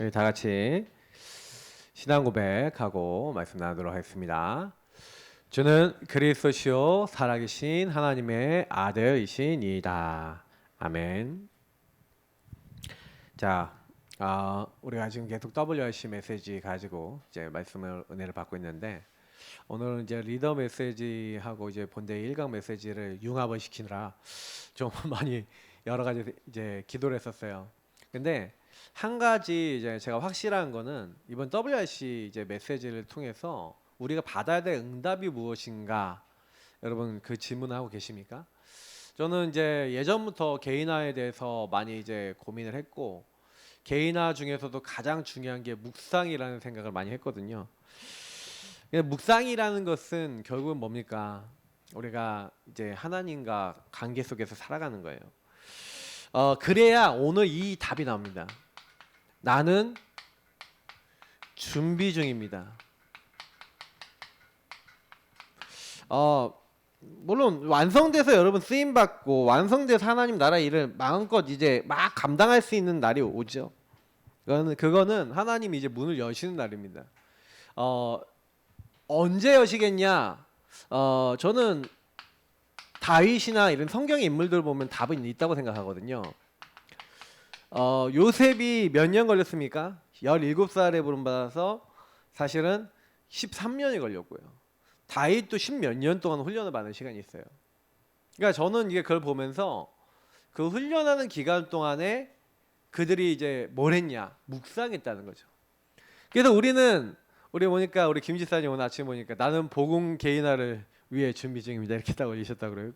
우리 다 같이 신앙 고백하고 말씀 나누도록 하겠습니다. 주는 그리스도시요 살아계신 하나님의 아들이시니이다. 아멘. 자, 우리가 지금 계속 WRC 메시지 가지고 이제 말씀을 은혜를 받고 있는데 오늘은 이제 리더 메시지하고 이제 본대 1강 메시지를 융합을 시키느라 좀 많이 여러 가지 이제 기도를 했었어요. 근데 한 가지 이제 제가 확실한 거는 이번 WRC 이제 메시지를 통해서 우리가 받아야 될 응답이 무엇인가, 여러분 그 질문을 하고 계십니까? 저는 이제 예전부터 개인화에 대해서 많이 이제 고민을 했고, 개인화 중에서도 가장 중요한 게 묵상이라는 생각을 많이 했거든요. 묵상이라는 것은 결국은 뭡니까? 우리가 이제 하나님과 관계 속에서 살아가는 거예요. 그래야 오늘 이 답이 나옵니다. 나는 준비 중입니다. 물론 완성돼서 여러분 쓰임 받고 완성돼서 하나님 나라 일을 마음껏 이제 막 감당할 수 있는 날이 오죠. 그거는 하나님이 이제 문을 여시는 날입니다. 언제 여시겠냐? 저는 다윗이나 이런 성경의 인물들 보면 답은 있다고 생각하거든요. 요셉이 몇 년 걸렸습니까? 17살에 부름받아서 사실은 13년이 걸렸고요. 다윗도 10몇 년 동안 훈련을 받는 시간이 있어요. 그러니까 저는 이게 그걸 보면서 그 훈련하는 기간 동안에 그들이 이제 뭘 했냐? 묵상했다는 거죠. 그래서 우리 보니까 우리 김 지사님 오늘 아침 보니까 나는 복음 개인화를 위해 준비 중입니다. 이렇게 딱 올리셨더라고요.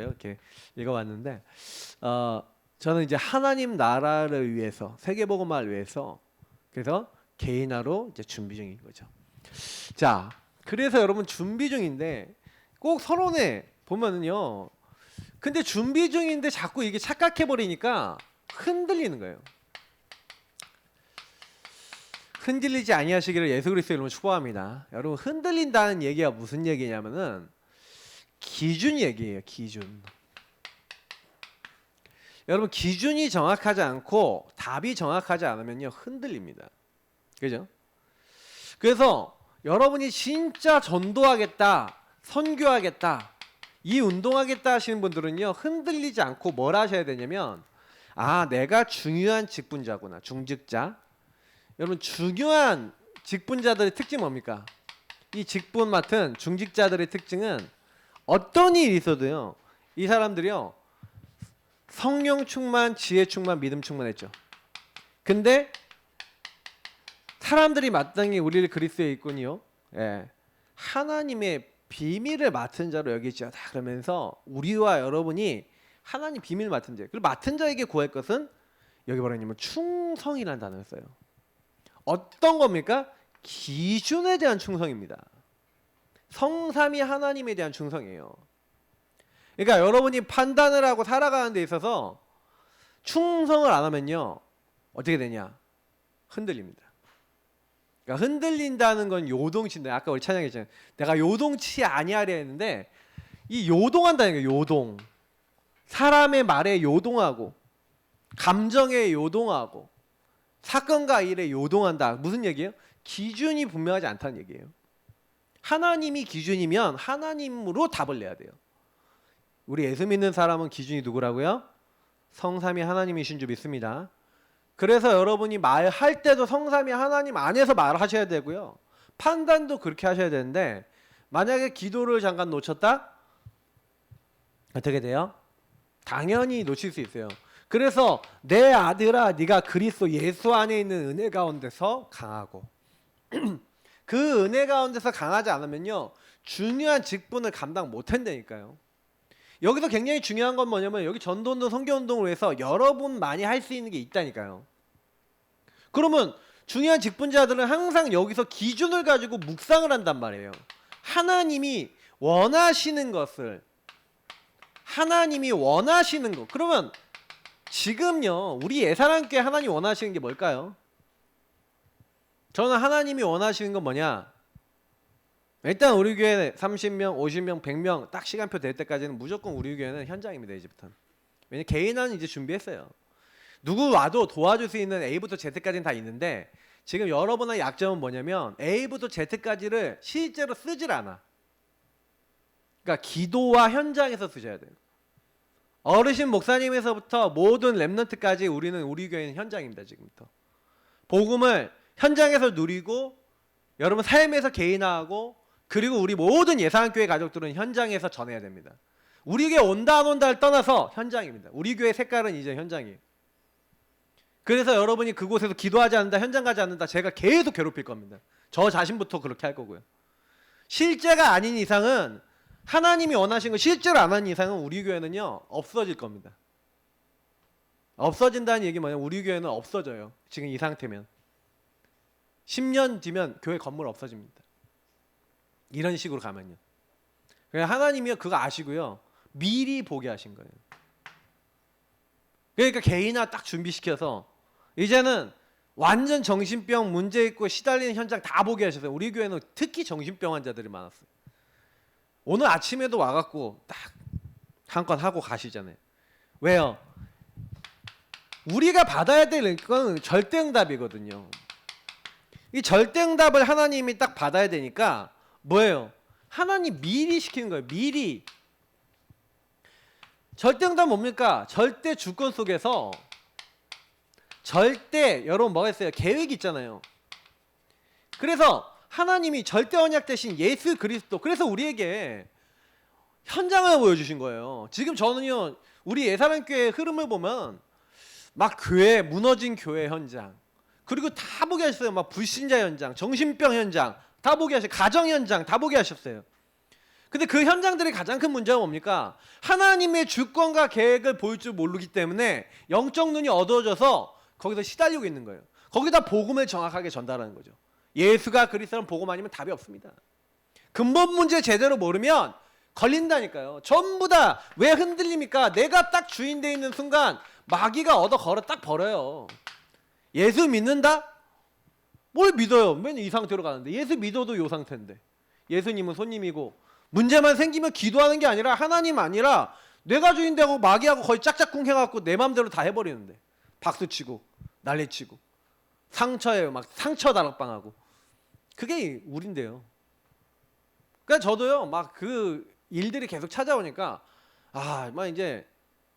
이렇게 읽어왔는데 저는 이제 하나님 나라를 위해서, 세계복음화를 위해서 그래서 개인화로 이제 준비 중인 거죠. 자, 그래서 여러분 준비 중인데 꼭 서론에 보면은요. 근데 준비 중인데 자꾸 이게 착각해 버리니까 흔들리는 거예요. 흔들리지 아니하시기를 예수 그리스도의 이름으로 축복합니다. 여러분 흔들린다는 얘기가 무슨 얘기냐면은 기준 얘기예요. 기준. 여러분 기준이 정확하지 않고 답이 정확하지 않으면요 흔들립니다. 그죠? 그래서 여러분이 진짜 전도하겠다, 선교하겠다, 이 운동하겠다 하시는 분들은요 흔들리지 않고 뭘 하셔야 되냐면 내가 중요한 직분자구나. 중직자. 여러분 중요한 직분자들의 특징이 뭡니까? 이 직분 맡은 중직자들의 특징은 어떤 일이 있어도요 이 사람들이요 성령 충만, 지혜 충만, 믿음 충만했죠. 근데 사람들이 마땅히 우리를 그리스도의 일꾼이요 하나님의 비밀을 맡은 자로 여기지 않다 그러면서 우리와 여러분이 하나님 비밀을 맡은 자, 그리고 맡은 자에게 구할 것은 여기 뭐라냐면 충성이라는 단어를 써요. 어떤 겁니까? 기준에 대한 충성입니다. 성삼위 하나님에 대한 충성이에요. 그러니까 여러분이 판단을 하고 살아가는 데 있어서 충성을 안 하면요 어떻게 되냐? 흔들립니다. 그러니까 흔들린다는 건 요동치인데, 아까 우리 찬양했잖아요. 내가 요동치 아니하려 했는데 이 요동한다는 거예요. 요동. 사람의 말에 요동하고 감정에 요동하고 사건과 일에 요동한다. 무슨 얘기예요? 기준이 분명하지 않다는 얘기예요. 하나님이 기준이면 하나님으로 답을 내야 돼요. 우리 예수 믿는 사람은 기준이 누구라고요? 성삼위 하나님이신 줄 믿습니다. 그래서 여러분이 말할 때도 성삼위 하나님 안에서 말하셔야 되고요. 판단도 그렇게 하셔야 되는데 만약에 기도를 잠깐 놓쳤다? 어떻게 돼요? 당연히 놓칠 수 있어요. 그래서 내 아들아 네가 그리스도 예수 안에 있는 은혜 가운데서 강하고 그 은혜 가운데서 강하지 않으면요 중요한 직분을 감당 못한다니까요. 여기서 굉장히 중요한 건 뭐냐면 여기 전도운동 선교운동을 위해서 여러분만이 할 수 있는 게 있다니까요. 그러면 중요한 직분자들은 항상 여기서 기준을 가지고 묵상을 한단 말이에요. 하나님이 원하시는 것을, 하나님이 원하시는 것. 그러면 지금요 우리 예사람께 하나님 원하시는 게 뭘까요? 저는 하나님이 원하시는 건 뭐냐? 일단 우리 교회 30명, 50명, 100명 딱 시간표 될 때까지는 무조건 우리 교회는 현장입니다. 이제부터는. 왜냐면 개인화는 이제 준비했어요. 누구 와도 도와줄 수 있는 A부터 Z까지는 다 있는데 지금 여러분의 약점은 뭐냐면 A부터 Z까지를 실제로 쓰질 않아. 그러니까 기도와 현장에서 쓰셔야 돼요. 어르신 목사님에서부터 모든 렘넌트까지 우리 교회는 현장입니다. 지금부터 복음을 현장에서 누리고 여러분 삶에서 개인화하고 그리고 우리 모든 예산교회 가족들은 현장에서 전해야 됩니다. 우리 교회 온다 안 온다를 떠나서 현장입니다. 우리 교회 색깔은 이제 현장이에요. 그래서 여러분이 그곳에서 기도하지 않는다, 현장 가지 않는다, 제가 계속 괴롭힐 겁니다. 저 자신부터 그렇게 할 거고요. 실제가 아닌 이상은 하나님이 원하신 거 실제로 안 하는 이상은 우리 교회는요 없어질 겁니다. 없어진다는 얘기 뭐냐면 우리 교회는 없어져요. 지금 이 상태면 10년 뒤면 교회 건물 없어집니다. 이런 식으로 가면요. 그냥 하나님이 그거 아시고요 미리 보게 하신 거예요. 그러니까 개인화 딱 준비시켜서 이제는 완전 정신병 문제 있고 시달리는 현장 다 보게 하셨어요. 우리 교회는 특히 정신병 환자들이 많았어요. 오늘 아침에도 와갖고 딱 한 건 하고 가시잖아요. 왜요? 우리가 받아야 될 건 절대응답이거든요. 이 절대응답을 하나님이 딱 받아야 되니까 뭐예요? 하나님 미리 시키는 거예요. 미리. 절대응답 뭡니까? 절대 주권 속에서 절대 여러분 뭐가 있어요? 계획이 있잖아요. 그래서 하나님이 절대 언약 대신 예수 그리스도 그래서 우리에게 현장을 보여주신 거예요. 지금 저는요 우리 예사랑교회 흐름을 보면 막 교회 무너진 교회 현장 그리고 다 보게 하셨어요. 막 불신자 현장, 정신병 현장 다 보게 하셨어요. 가정 현장 다 보게 하셨어요. 근데 그 현장들의 가장 큰 문제가 뭡니까? 하나님의 주권과 계획을 보일 줄 모르기 때문에 영적 눈이 어두워져서 거기서 시달리고 있는 거예요. 거기다 복음을 정확하게 전달하는 거죠. 예수가 그리스도는 복음 아니면 답이 없습니다. 근본 문제 제대로 모르면 걸린다니까요. 전부 다 왜 흔들립니까? 내가 딱 주인 돼 있는 순간 마귀가 얻어 걸어 딱 버려요. 예수 믿는다? 뭘 믿어요? 맨 이 상태로 가는데 예수 믿어도 이 상태인데 예수님은 손님이고 문제만 생기면 기도하는 게 아니라 하나님 아니라 내가 주인 되고 마귀하고 거의 짝짝꿍 해갖고 내 맘대로 다 해버리는데 박수치고 난리치고 상처에 막 상처 다락방하고 그게 우린데요. 그러니까 저도요 막 그 일들이 계속 찾아오니까 막 이제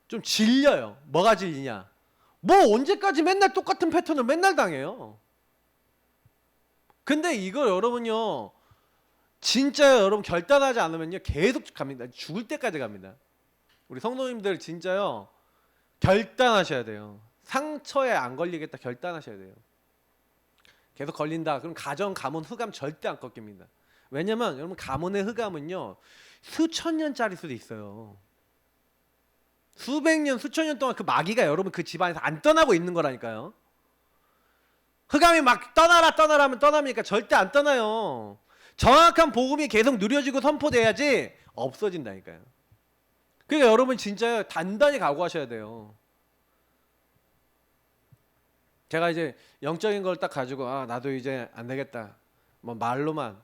좀 질려요. 뭐가 질리냐? 뭐 언제까지 맨날 똑같은 패턴을 맨날 당해요. 근데 이거 여러분요 진짜 여러분 결단하지 않으면요 계속 갑니다. 죽을 때까지 갑니다. 우리 성도님들 진짜요 결단하셔야 돼요. 상처에 안 걸리겠다 결단하셔야 돼요. 계속 걸린다 그럼 가정 가문 흑암 절대 안 꺾입니다. 왜냐면 여러분 가문의 흑암은요 수천 년짜리 수도 있어요. 수백 년 수천 년 동안 그 마귀가 여러분 그 집안에서 안 떠나고 있는 거라니까요. 흑암이 막 떠나라 하면 떠납니까? 절대 안 떠나요. 정확한 복음이 계속 누려지고 선포돼야지 없어진다니까요. 그러니까 여러분 진짜 단단히 각오하셔야 돼요. 제가 이제 영적인 걸 딱 가지고 나도 이제 안 되겠다. 뭐 말로만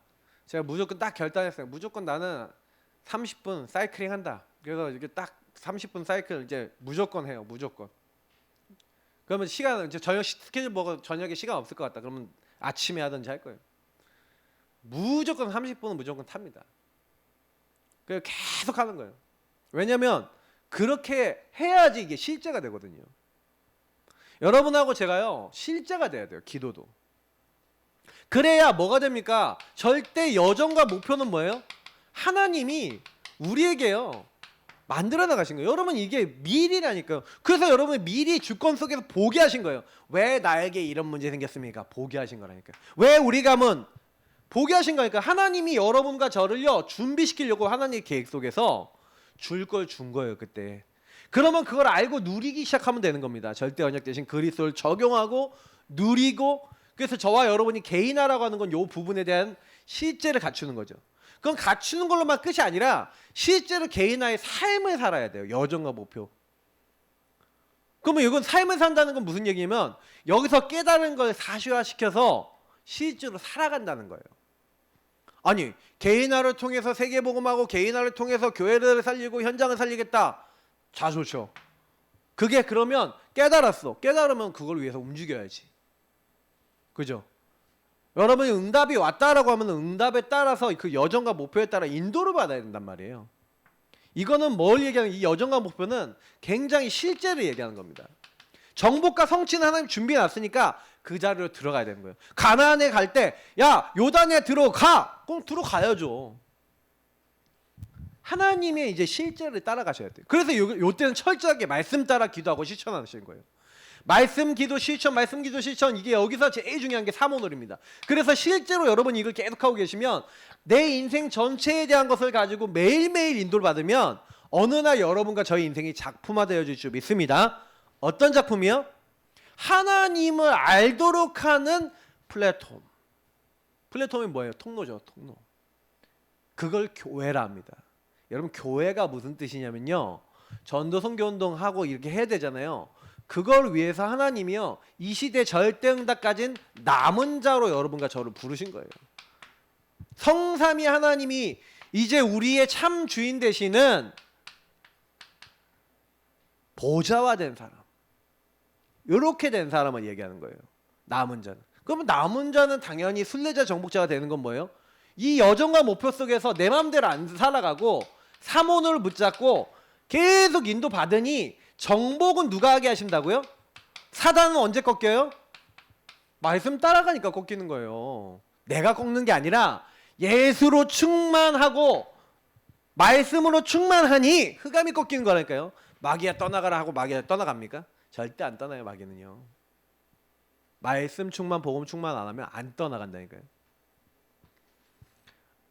제가 무조건 딱 결단했어요. 무조건 나는 30분 사이클링 한다. 그래서 이렇게 딱 30분 사이클 이제 무조건 해요. 무조건. 그러면 시간 이제 저녁 스케줄 보고 저녁에 시간 없을 것 같다. 그러면 아침에 하든지 할 거예요. 무조건 30분은 무조건 탑니다. 그래서 계속 하는 거예요. 왜냐면 그렇게 해야지 이게 실제가 되거든요. 여러분하고 제가요 실제가 돼야 돼요. 기도도. 그래야 뭐가 됩니까? 절대 여정과 목표는 뭐예요? 하나님이 우리에게요 만들어 나가신 거예요. 여러분 이게 미리라니까요. 그래서 여러분이 미리 주권 속에서 보게 하신 거예요. 왜 나에게 이런 문제 생겼습니까? 보게 하신 거라니까요. 왜 우리 가문 보게 하신 거니까 하나님이 여러분과 저를요 준비시키려고 하나님의 계획 속에서 줄 걸 준 거예요. 그때. 그러면 그걸 알고 누리기 시작하면 되는 겁니다. 절대 언약 대신 그리스도를 적용하고 누리고 그래서 저와 여러분이 개인화라고 하는 건 이 부분에 대한 실제를 갖추는 거죠. 그건 갖추는 걸로만 끝이 아니라 실제로 개인화의 삶을 살아야 돼요. 여정과 목표. 그러면 이건 삶을 산다는 건 무슨 얘기냐면 여기서 깨달은 걸 사실화시켜서 실제로 살아간다는 거예요. 아니 개인화를 통해서 세계복음하고 개인화를 통해서 교회를 살리고 현장을 살리겠다. 자 좋죠. 그게 그러면 깨달았어. 깨달으면 그걸 위해서 움직여야지. 그죠? 여러분이 응답이 왔다라고 하면 응답에 따라서 그 여정과 목표에 따라 인도를 받아야 된단 말이에요. 이거는 뭘 얘기하는, 이 여정과 목표는 굉장히 실제를 얘기하는 겁니다. 정복과 성취는 하나님 준비해 놨으니까 그 자리로 들어가야 되는 거예요. 가나안에 갈 때 야 요단에 들어가! 그럼 들어가야죠. 하나님의 이제 실제를 따라가셔야 돼요. 그래서 요때는 철저하게 말씀 따라 기도하고 실천하시는 거예요. 말씀 기도 실천, 말씀 기도 실천, 이게 여기서 제일 중요한 게 사모놀입니다. 그래서 실제로 여러분이 이걸 계속하고 계시면 내 인생 전체에 대한 것을 가지고 매일매일 인도를 받으면 어느 날 여러분과 저희 인생이 작품화되어질 줄 믿습니다. 어떤 작품이요? 하나님을 알도록 하는 플랫폼. 플랫폼이 뭐예요? 통로죠, 통로. 그걸 교회라 합니다. 여러분, 교회가 무슨 뜻이냐면요, 전도 선교 운동하고 이렇게 해야 되잖아요. 그걸 위해서 하나님이요, 이 시대 절대응답까지는 남은 자로 여러분과 저를 부르신 거예요. 성삼위 하나님이 이제 우리의 참 주인 되시는 보좌화된 사람, 이렇게 된 사람을 얘기하는 거예요. 남은 자는. 그러면 남은 자는 당연히 순례자 정복자가 되는 건 뭐예요? 이 여정과 목표 속에서 내 마음대로 안 살아가고 사모를 붙잡고 계속 인도받으니 정복은 누가 하게 하신다고요? 사단은 언제 꺾여요? 말씀 따라가니까 꺾이는 거예요. 내가 꺾는 게 아니라 예수로 충만하고 말씀으로 충만하니 흑암이 꺾이는 거라니까요. 마귀야 떠나가라 하고 마귀야 떠나갑니까? 절대 안 떠나요. 마귀는요. 말씀 충만, 복음 충만 안 하면 안 떠나간다니까요.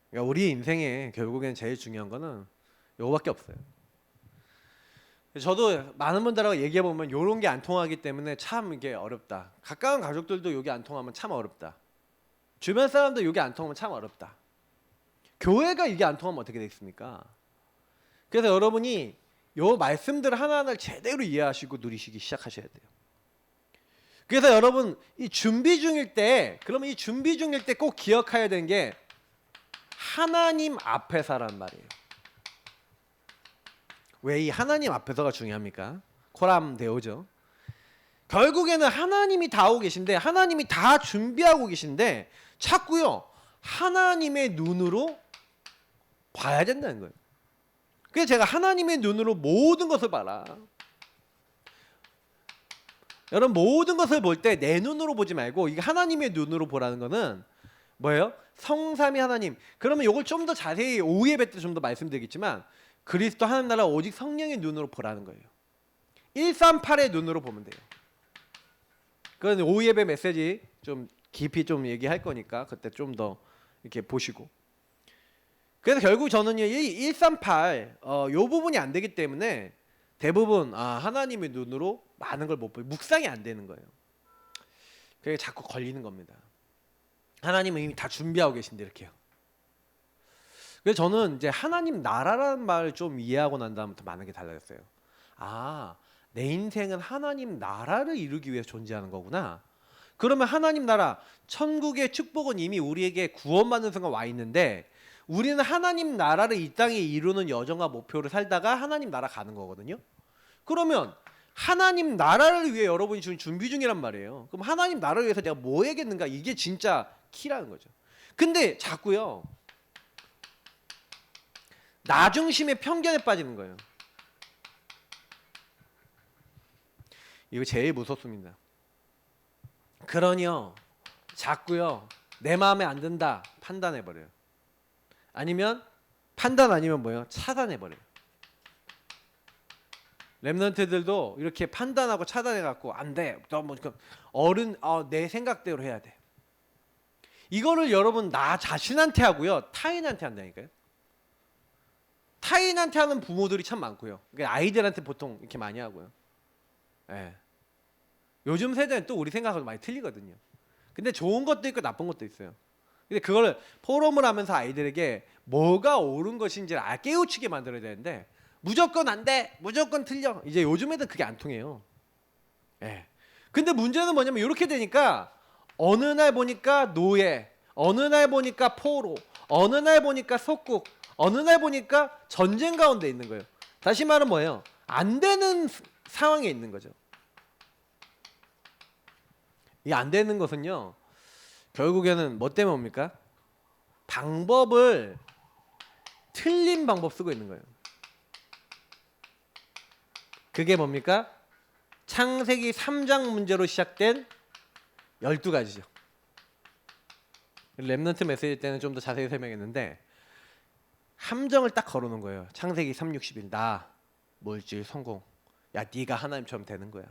그러니까 우리 인생에 결국엔 제일 중요한 거는 요거밖에 없어요. 저도 많은 분들하고 얘기해보면 요런 게 안 통하기 때문에 참 이게 어렵다. 가까운 가족들도 요게 안 통하면 참 어렵다. 주변 사람도 요게 안 통하면 참 어렵다. 교회가 이게 안 통하면 어떻게 되겠습니까? 그래서 여러분이 요 말씀들 하나하나를 제대로 이해하시고 누리시기 시작하셔야 돼요. 그래서 여러분 이 준비 중일 때, 그러면 이 준비 중일 때 꼭 기억해야 되는 게 하나님 앞에서란 말이에요. 왜 이 하나님 앞에서가 중요합니까? 코람 데오죠. 결국에는 하나님이 다 하고 계신데, 하나님이 다 준비하고 계신데 자꾸요 하나님의 눈으로 봐야 된다는 거예요. 그래서 제가 하나님의 눈으로 모든 것을 봐라. 여러분, 모든 것을 볼 때 내 눈으로 보지 말고 이게 하나님의 눈으로 보라는 거는 뭐예요? 성삼위 하나님. 그러면 이걸 좀 더 자세히 오후 예배 때 좀 더 말씀드리겠지만 그리스도 하나님 나라 오직 성령의 눈으로 보라는 거예요. 138의 눈으로 보면 돼요. 그건 오후 예배 메시지 좀 깊이 좀 얘기할 거니까 그때 좀 더 이렇게 보시고. 그래서 결국 저는 138 요 부분이 안 되기 때문에 대부분 하나님의 눈으로 많은 걸 못 보여. 묵상이 안 되는 거예요. 그게 자꾸 걸리는 겁니다. 하나님은 이미 다 준비하고 계신데 이렇게요. 그래서 저는 이제 하나님 나라라는 말을 좀 이해하고 난 다음부터 많은 게 달라졌어요. 내 인생은 하나님 나라를 이루기 위해서 존재하는 거구나. 그러면 하나님 나라, 천국의 축복은 이미 우리에게 구원받는 순간 와 있는데 우리는 하나님 나라를 이 땅에 이루는 여정과 목표를 살다가 하나님 나라 가는 거거든요. 그러면 하나님 나라를 위해 여러분이 지금 준비 중이란 말이에요. 그럼 하나님 나라를 위해서 내가 뭐 해야겠는가? 이게 진짜 키라는 거죠. 근데 자꾸요 나 중심의 편견에 빠지는 거예요. 이거 제일 무섭습니다. 그러니요 자꾸요 내 마음에 안 든다 판단해버려요. 아니면 판단 아니면 뭐예요? 차단해버려요. 랩런트들도 이렇게 판단하고 차단해갖고 안 돼. 너 뭐 어른 내 생각대로 해야 돼. 이거를 여러분 나 자신한테 하고요 타인한테 한다니까요. 타인한테 하는 부모들이 참 많고요. 그러니까 아이들한테 보통 이렇게 많이 하고요. 예. 요즘 세대는 또 우리 생각하고 많이 틀리거든요. 근데 좋은 것도 있고 나쁜 것도 있어요. 근데 그걸 포럼을 하면서 아이들에게 뭐가 옳은 것인지를 깨우치게 만들어야 되는데 무조건 안 돼, 무조건 틀려. 이제 요즘 애들 그게 안 통해요. 예. 근데 문제는 뭐냐면 이렇게 되니까 어느 날 보니까 노예, 어느 날 보니까 포로, 어느 날 보니까 속국, 어느 날 보니까 전쟁 가운데 있는 거예요. 다시 말은 뭐예요? 안 되는 상황에 있는 거죠. 이게 안 되는 것은요, 결국에는 뭐 때문에 옵니까? 방법을 틀린 방법 쓰고 있는 거예요. 그게 뭡니까? 창세기 3장 문제로 시작된 12가지죠. 렘넌트 메시지 때는 좀 더 자세히 설명했는데 함정을 딱 걸어놓은 거예요. 창세기 3:61 나 물질 성공. 야 네가 하나님처럼 되는 거야.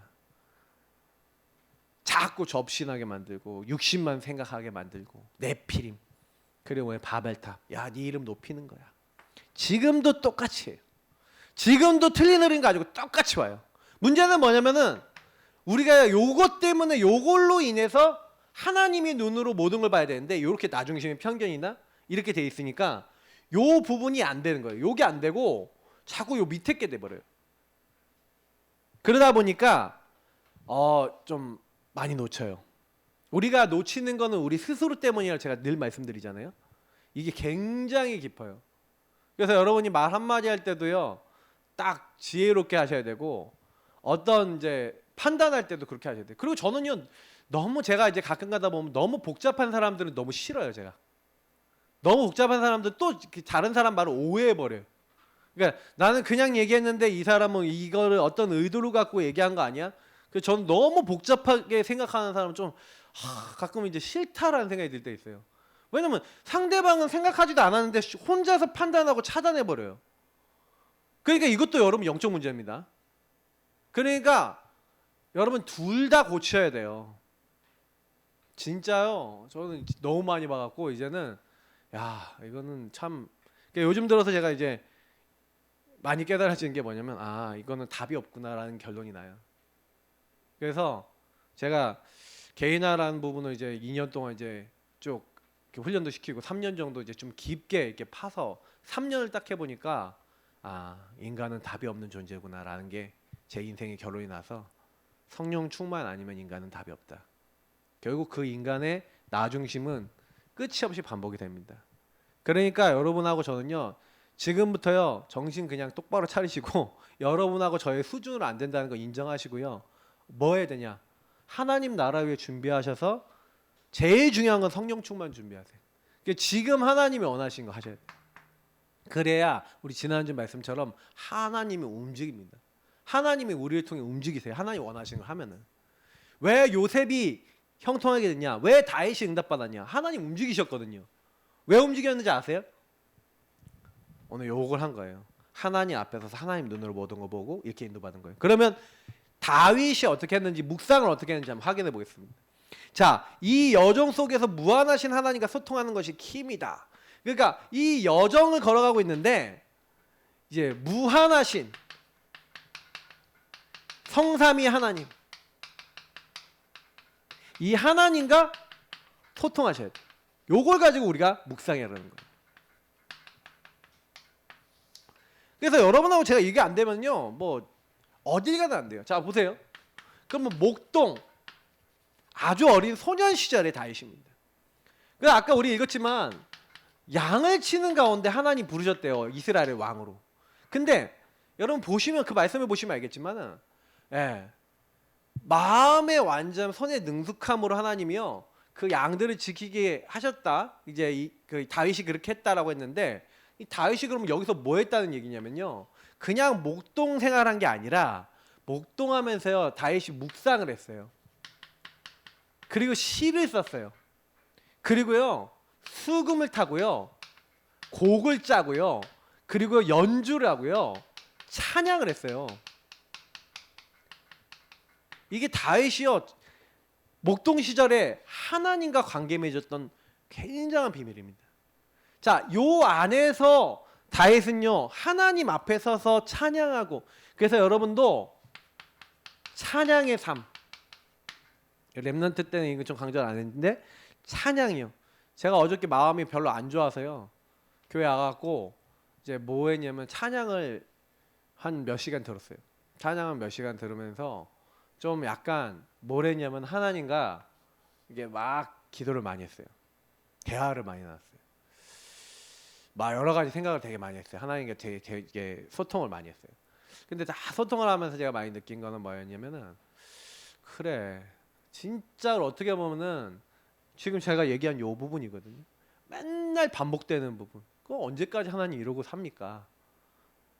자꾸 접신하게 만들고 육신만 생각하게 만들고 네피림 그리고 왜 바벨탑. 야 네 이름 높이는 거야. 지금도 똑같이 해요. 지금도 틀린 흐름 가지고 똑같이 와요. 문제는 뭐냐면은 우리가 요것 때문에 요걸로 인해서 하나님의 눈으로 모든 걸 봐야 되는데 이렇게 나중심의 편견이나 이렇게 돼 있으니까 요 부분이 안 되는 거예요. 요게 안 되고 자꾸 요 밑에 게 돼 버려요. 그러다 보니까 좀 많이 놓쳐요. 우리가 놓치는 거는 우리 스스로 때문이라고 제가 늘 말씀드리잖아요. 이게 굉장히 깊어요. 그래서 여러분이 말 한마디 할 때도요. 딱 지혜롭게 하셔야 되고 어떤 이제 판단할 때도 그렇게 하셔야 돼요. 그리고 저는요. 너무 제가 이제 가끔 가다 보면 너무 복잡한 사람들은 너무 싫어요, 제가. 너무 복잡한 사람들 또 다른 사람 말을 오해해 버려요. 그러니까 나는 그냥 얘기했는데 이 사람은 이거를 어떤 의도를 갖고 얘기한 거 아니야? 그래서 저는 너무 복잡하게 생각하는 사람은 좀 가끔 이제 싫다라는 생각이 들 때 있어요. 왜냐면 상대방은 생각하지도 않았는데 혼자서 판단하고 차단해 버려요. 그러니까 이것도 여러분 영적 문제입니다. 그러니까 여러분 둘 다 고쳐야 돼요. 진짜요. 저는 너무 많이 봐갖고 이제는 야 이거는 참 그러니까 요즘 들어서 제가 이제 많이 깨달아지는 게 뭐냐면 이거는 답이 없구나라는 결론이 나요. 그래서 제가 개인화라는 부분을 이제 2년 동안 이제 쭉 훈련도 시키고 3년 정도 이제 좀 깊게 이렇게 파서 3년을 딱 해보니까 인간은 답이 없는 존재구나라는 게 제 인생의 결론이 나서 성령 충만 아니면 인간은 답이 없다. 결국 그 인간의 나 중심은 끝이 없이 반복이 됩니다. 그러니까 여러분하고 저는요 지금부터요 정신 그냥 똑바로 차리시고 여러분하고 저의 수준으로 안 된다는 거 인정하시고요. 뭐 해야 되냐? 하나님 나라 위해 준비하셔서 제일 중요한 건 성령 충만 준비하세요. 그러니까 지금 하나님이 원하신 거 하셔야 돼요. 그래야 우리 지난주 말씀처럼 하나님이 움직입니다. 하나님이 우리를 통해 움직이세요. 하나님 원하신 걸 하면은. 왜 요셉이 형통하게 됐냐? 왜 다윗이 응답받았냐? 하나님 움직이셨거든요. 왜 움직였는지 아세요? 오늘 요걸 한 거예요. 하나님 앞에 서서 하나님 눈으로 모든 거 보고 이렇게 인도받은 거예요. 그러면 다윗이 어떻게 했는지 묵상을 어떻게 했는지 한번 확인해 보겠습니다. 자, 이 여정 속에서 무한하신 하나님과 소통하는 것이 킴이다. 그러니까 이 여정을 걸어가고 있는데 이제 무한하신 성삼위 하나님 이 하나님과 소통하셔야 돼요. 요걸 가지고 우리가 묵상해야 하는 거예요. 그래서 여러분하고 제가 이게 안 되면요 뭐 어딜 가도 안 돼요. 자 보세요. 그러면 목동 아주 어린 소년 시절의 다윗입니다. 그래서 아까 우리 읽었지만 양을 치는 가운데 하나님 부르셨대요. 이스라엘의 왕으로. 근데 여러분 보시면 그 말씀을 보시면 알겠지만은 마음의 완전 손의 능숙함으로 하나님이요 그 양들을 지키게 하셨다. 이제 그 다윗이 그렇게 했다라고 했는데 이 다윗이 그러면 여기서 뭐 했다는 얘기냐면요. 그냥 목동 생활한 게 아니라 목동하면서요 다윗이 묵상을 했어요. 그리고 시를 썼어요. 그리고요 수금을 타고요 곡을 짜고요 그리고 연주를 하고요 찬양을 했어요. 이게 다윗이요 목동 시절에 하나님과 관계 맺었던 굉장한 비밀입니다. 자, 요 안에서 다윗은요 하나님 앞에 서서 찬양하고 그래서 여러분도 찬양의 삶 렘넌트 때는 이거 좀 강조를 안 했는데 찬양이요. 제가 어저께 마음이 별로 안 좋아서요 교회 와갖고 이제 뭐 했냐면 찬양을 한 몇 시간 들었어요. 찬양을 몇 시간 들으면서 좀 약간 뭘 했냐면 하나님과 이게 막 기도를 많이 했어요. 대화를 많이 나눴어요. 막 여러 가지 생각을 되게 많이 했어요. 하나님과 되게 소통을 많이 했어요. 근데 다 소통을 하면서 제가 많이 느낀 거는 뭐였냐면은 그래 진짜로 어떻게 보면은 지금 제가 얘기한 요 부분이거든요. 맨날 반복되는 부분. 그거 언제까지 하나님 이러고 삽니까?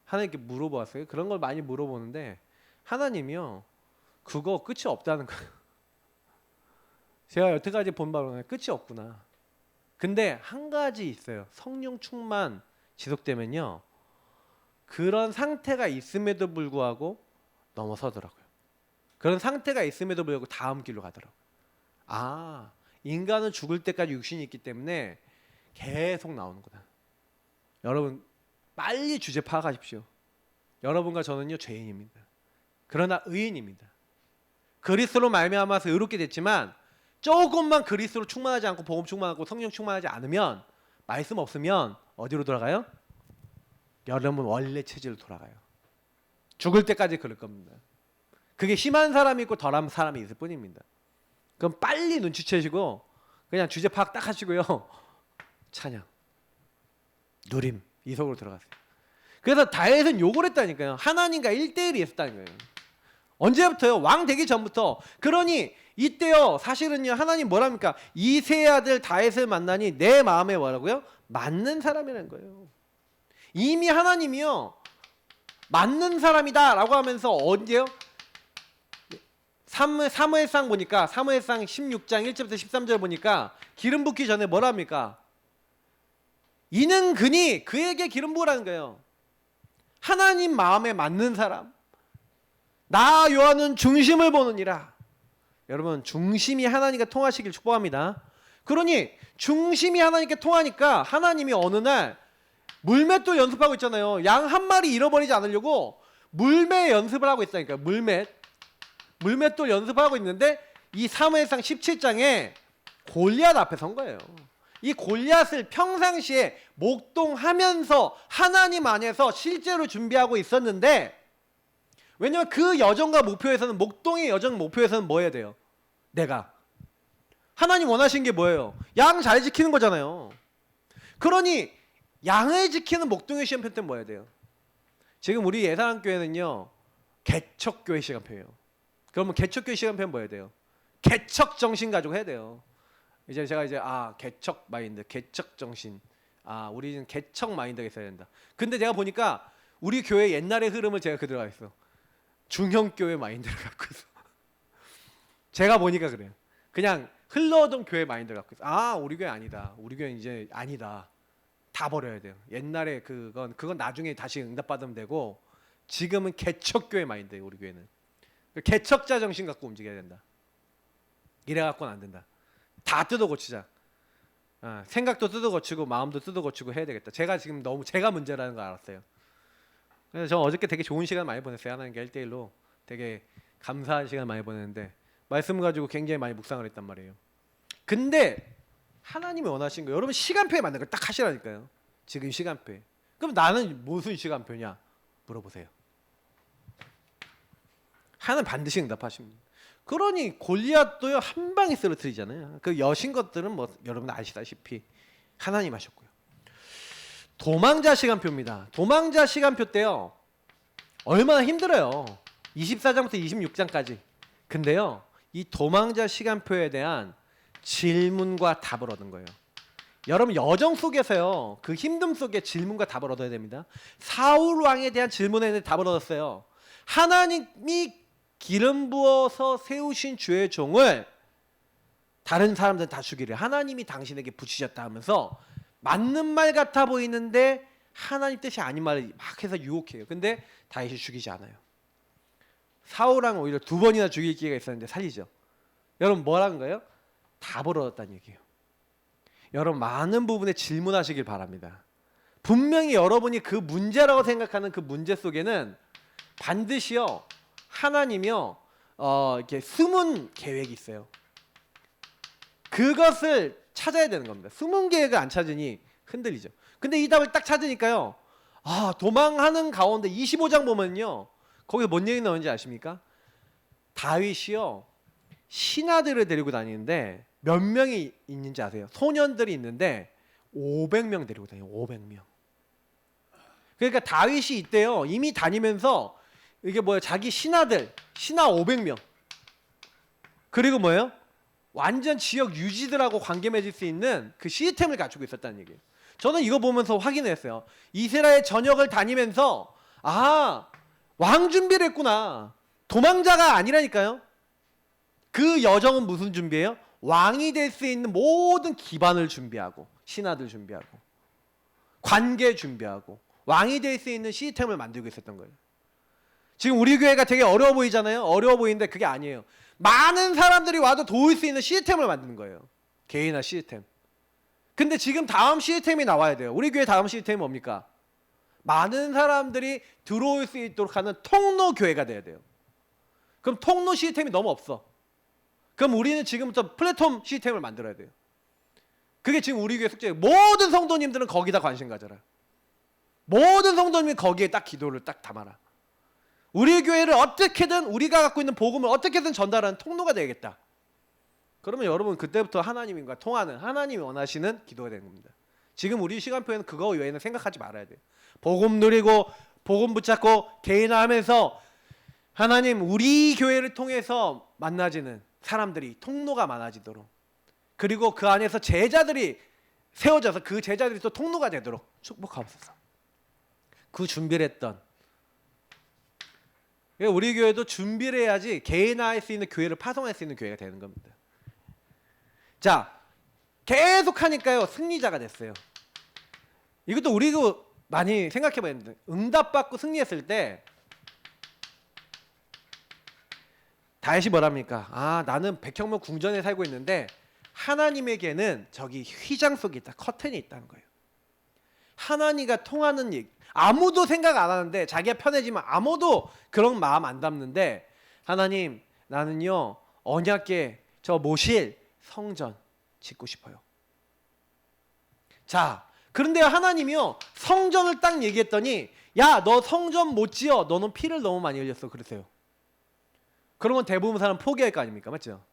하나님께 물어보았어요. 그런 걸 많이 물어보는데 하나님이요 그거 끝이 없다는 거예요. 제가 여태까지 본 바로는 끝이 없구나. 근데 한 가지 있어요. 성령 충만 지속되면요 그런 상태가 있음에도 불구하고 넘어서더라고요. 그런 상태가 있음에도 불구하고 다음 길로 가더라고요. 아 인간은 죽을 때까지 육신이 있기 때문에 계속 나오는구나. 여러분 빨리 주제 파악하십시오. 여러분과 저는요 죄인입니다. 그러나 의인입니다. 그리스도로 말미암아서 의롭게 됐지만 조금만 그리스도로 충만하지 않고 복음 충만하고 성령 충만하지 않으면 말씀 없으면 어디로 돌아가요? 여러분 원래 체질로 돌아가요. 죽을 때까지 그럴 겁니다. 그게 심한 사람이 있고 덜한 사람이 있을 뿐입니다. 그럼 빨리 눈치채시고 그냥 주제 파악 딱 하시고요. 찬양, 누림 이 속으로 들어가세요. 그래서 다윗은 욕을 했다니까요. 하나님과 1대1이 있었다는 거예요. 언제부터요? 왕 되기 전부터. 그러니 이때요 사실은요 하나님 뭐랍니까? 이세 아들 다윗을 만나니 내 마음에 뭐라고요? 맞는 사람이라는 거예요. 이미 하나님이요 맞는 사람이다 라고 하면서 언제요? 사무엘상 보니까 사무엘상 16장 1절부터 13절 보니까 기름 붓기 전에 뭐랍니까? 이는 그니 그에게 기름 부으라는 거예요. 하나님 마음에 맞는 사람. 나 요한은 중심을 보느니라. 여러분 중심이 하나님과 통하시길 축복합니다. 그러니 중심이 하나님께 통하니까 하나님이 어느 날 물맷돌 연습하고 있잖아요. 양 한 마리 잃어버리지 않으려고 물맷 연습을 하고 있다니까요. 물맷돌 연습하고 있는데 이 사무엘상 17장에 골리앗 앞에 선 거예요. 이 골리앗을 평상시에 목동하면서 하나님 안에서 실제로 준비하고 있었는데 왜냐면 그 여정과 목표에서는 목동의 여정 목표에서는 뭐 해야 돼요? 내가 하나님 원하시는 게 뭐예요? 양 잘 지키는 거잖아요. 그러니 양을 지키는 목동의 시간표 때는 뭐 해야 돼요? 지금 우리 예산교회는요 개척교회 시간표예요. 그러면 개척교회 시간표는 뭐 해야 돼요? 개척 정신 가지고 해야 돼요. 이제 제가 개척 마인드, 개척 정신. 우리는 개척 마인드가 있어야 된다. 근데 제가 보니까 우리 교회 옛날의 흐름을 제가 그대로 가있어. 중형교회 마인드를 갖고 있어. 제가 보니까 그래요. 그냥 흘러오던 교회 마인드를 갖고 있어. 우리 교회 아니다. 우리 교회 이제 아니다. 다 버려야 돼요. 옛날에 그건 나중에 다시 응답받으면 되고 지금은 개척교회 마인드예요. 우리 교회는. 개척자 정신 갖고 움직여야 된다. 이래 갖고는 안 된다. 다 뜯어 고치자. 생각도 뜯어 고치고 마음도 뜯어 고치고 해야 되겠다. 제가 지금 너무 제가 문제라는 걸 알았어요. 그래서 저 어저께 되게 좋은 시간 많이 보냈어요. 하나님께 1대1로 되게 감사한 시간 많이 보냈는데 말씀 가지고 굉장히 많이 묵상을 했단 말이에요. 근데 하나님이 원하신 거 여러분 시간표에 맞는 걸 딱 하시라니까요. 지금 시간표에. 그럼 나는 무슨 시간표냐 물어보세요. 하나님 반드시 응답하십니다. 그러니 골리앗도요 한 방에 쓰러뜨리잖아요. 그 여신 것들은 뭐 여러분 아시다시피 하나님 하셨고요. 도망자 시간표입니다. 도망자 시간표 때요 얼마나 힘들어요. 24장부터 26장까지. 근데요 이 도망자 시간표에 대한 질문과 답을 얻은 거예요. 여러분 여정 속에서요 그 힘듦 속에 질문과 답을 얻어야 됩니다. 사울 왕에 대한 질문에 대한 답을 얻었어요. 하나님이 기름 부어서 세우신 주의 종을 다른 사람들은 다 죽이래. 하나님이 당신에게 붙이셨다 하면서 맞는 말 같아 보이는데 하나님 뜻이 아닌 말을 막 해서 유혹해요. 근데 다윗이 죽이지 않아요. 사울왕은 오히려 2번이나 죽일 기회가 있었는데 살리죠. 여러분 뭐라는 거예요? 답을 얻었다는 얘기예요. 여러분 많은 부분에 질문하시길 바랍니다. 분명히 여러분이 그 문제라고 생각하는 그 문제 속에는 반드시요 하나님이요 이렇게 숨은 계획이 있어요. 그것을 찾아야 되는 겁니다. 숨은 계획을 안 찾으니 흔들리죠. 근데 이 답을 딱 찾으니까요 도망하는 가운데 25장 보면요 거기서 뭔 얘기 나오는지 아십니까? 다윗이요 신하들을 데리고 다니는데 몇 명이 있는지 아세요? 소년들이 있는데 500명 데리고 다녀요. 500명. 그러니까 다윗이 이때요 이미 다니면서 이게 뭐예요? 자기 신하들, 신하 500명. 그리고 뭐예요? 완전 지역 유지들하고 관계 맺을 수 있는 그 시스템을 갖추고 있었다는 얘기예요. 저는 이거 보면서 확인했어요. 이스라엘 전역을 다니면서 아, 왕 준비를 했구나. 도망자가 아니라니까요. 그 여정은 무슨 준비예요? 왕이 될 수 있는 모든 기반을 준비하고, 신하들 준비하고, 관계 준비하고, 왕이 될 수 있는 시스템을 만들고 있었던 거예요. 지금 우리 교회가 되게 어려워 보이잖아요. 어려워 보이는데 그게 아니에요. 많은 사람들이 와도 도울 수 있는 시스템을 만드는 거예요. 개인화 시스템. 근데 지금 다음 시스템이 나와야 돼요. 우리 교회 다음 시스템이 뭡니까? 많은 사람들이 들어올 수 있도록 하는 통로 교회가 돼야 돼요. 그럼 통로 시스템이 너무 없어. 그럼 우리는 지금부터 플랫폼 시스템을 만들어야 돼요. 그게 지금 우리 교회 숙제예요. 모든 성도님들은 거기다 관심 가져라. 모든 성도님이 거기에 딱 기도를 딱 담아라. 우리 교회를 어떻게든 우리가 갖고 있는 복음을 어떻게든 전달하는 통로가 되겠다. 그러면 여러분 그때부터 하나님과 통하는, 하나님이 원하시는 기도가 되는 겁니다. 지금 우리 시간표에는 그거 외에는 생각하지 말아야 돼요. 복음 누리고 복음 붙잡고 개인화하면서 하나님 우리 교회를 통해서 만나지는 사람들이 통로가 많아지도록, 그리고 그 안에서 제자들이 세워져서 그 제자들이 또 통로가 되도록 축복하옵소서. 그 준비를 했던, 우리 교회도 준비를 해야지 개인화할 수 있는 교회를 파송할 수 있는 교회가 되는 겁니다. 자, 계속 하니까요 승리자가 됐어요. 이것도 우리도 많이 생각해봐야 됩니다. 응답받고 승리했을 때 다윗이 뭐랍니까? 아, 나는 백향목 궁전에 살고 있는데 하나님에게는 저기 휘장 속에 있다, 커튼이 있다는 거예요. 하나님과 통하는 얘기, 아무도 생각 안 하는데, 자기가 편해지면 아무도 그런 마음 안 담는데, 하나님 나는요 언약궤 저 모실 성전 짓고 싶어요. 자, 그런데 하나님이요 성전을 딱 얘기했더니 야, 너 성전 못 지어, 너는 피를 너무 많이 흘렸어, 그러세요. 그러면 대부분 사람 포기할 거 아닙니까? 맞죠?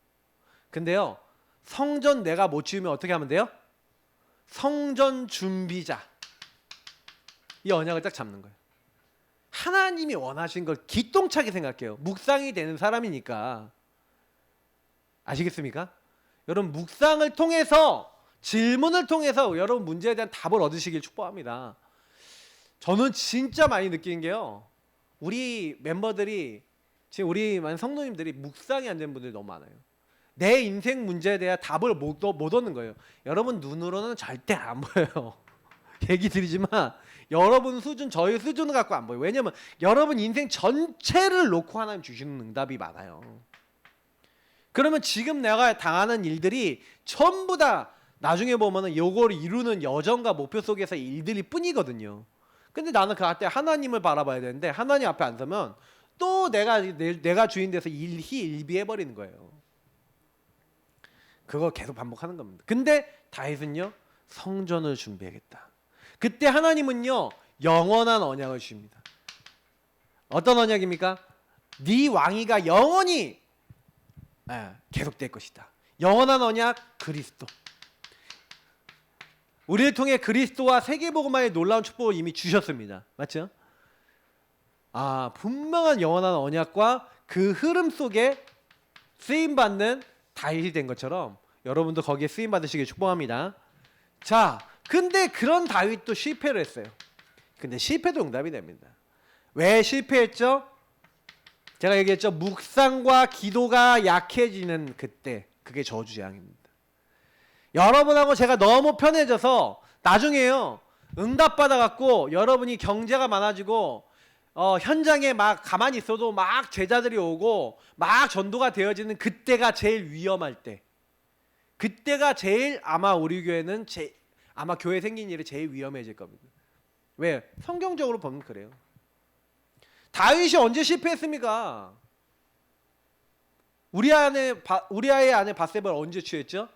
근데요 성전 내가 못 지으면 어떻게 하면 돼요? 성전 준비자, 이 언약을 딱 잡는 거예요. 하나님이 원하신 걸 기똥차게 생각해요. 묵상이 되는 사람이니까. 아시겠습니까? 여러분 묵상을 통해서, 질문을 통해서 여러분 문제에 대한 답을 얻으시길 축복합니다. 저는 진짜 많이 느끼는 게요, 우리 멤버들이, 지금 우리 많은 성도님들이 묵상이 안 되는 분들이 너무 많아요. 내 인생 문제에 대한 답을 못 얻는 거예요. 여러분 눈으로는 절대 안 보여요. 얘기 드리지만 여러분 수준, 저희 수준을 갖고 안 보여요. 왜냐면 여러분 인생 전체를 놓고 하나님 주시는 응답이 많아요. 그러면 지금 내가 당하는 일들이 전부 다 나중에 보면은 요거를 이루는 여정과 목표 속에서 일들이 뿐이거든요. 근데 나는 그 앞에 하나님을 바라봐야 되는데, 하나님 앞에 안 서면 또 내가 주인 돼서 일희일비해버리는 거예요. 그거 계속 반복하는 겁니다. 근데 다윗은요 성전을 준비하겠다. 그때 하나님은요 영원한 언약을 주십니다. 어떤 언약입니까? 네 왕위가 영원히 계속될 것이다. 영원한 언약, 그리스도. 우리를 통해 그리스도와 세계복음화의 놀라운 축복을 이미 주셨습니다. 맞죠? 아, 분명한 영원한 언약과 그 흐름 속에 쓰임받는 다윗이 된 것처럼 여러분도 거기에 쓰임받으시길 축복합니다. 자, 근데 그런 다윗도 실패를 했어요. 근데 실패도 응답이 됩니다. 왜 실패했죠? 제가 얘기했죠. 묵상과 기도가 약해지는 그때, 그게 저주재앙입니다. 여러분하고 제가 너무 편해져서 나중에요 응답받아갖고 여러분이 경제가 많아지고 현장에 막 가만히 있어도 막 제자들이 오고 막 전도가 되어지는 그때가 제일 위험할 때, 그때가 제일 아마 우리 교회는 아마 교회 생긴 일이 제일 위험해질 겁니다. 왜? 성경적으로 보면 그래요. 다윗이 언제 실패했습니까? 우리아의 아내 밧세바를 언제 취했죠?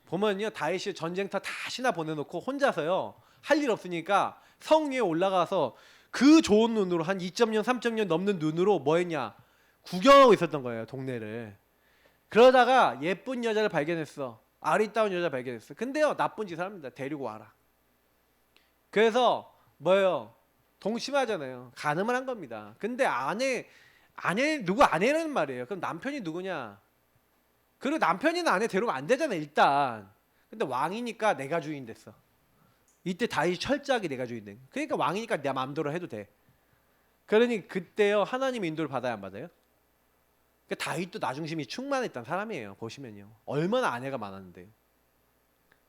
보면요 다윗이 전쟁터 다 신하 보내놓고 혼자서요 할 일 없으니까 성 위에 올라가서 그 좋은 눈으로 한 2.0, 3.0 넘는 눈으로 뭐 했냐? 구경하고 있었던 거예요, 동네를. 그러다가 예쁜 여자를 발견했어. 아리따운 여자 발견했어. 근데요 나쁜 짓을 합니다. 데리고 와라. 그래서 뭐예요? 동심하잖아요. 간음을 한 겁니다. 근데 아내 누구 아내라는 말이에요. 그럼 남편이 누구냐? 그리고 남편이나 아내 데려오면 안 되잖아 일단. 근데 왕이니까 내가 주인 됐어. 이때 다윗이 철저하게 내가 주인 된. 그러니까 왕이니까 내 마음대로 해도 돼. 그러니 그때요 하나님 인도를 받아야 안 받아요? 그러니까 다윗도 나중심이 충만했던 사람이에요. 보시면요 얼마나 아내가 많았는데요.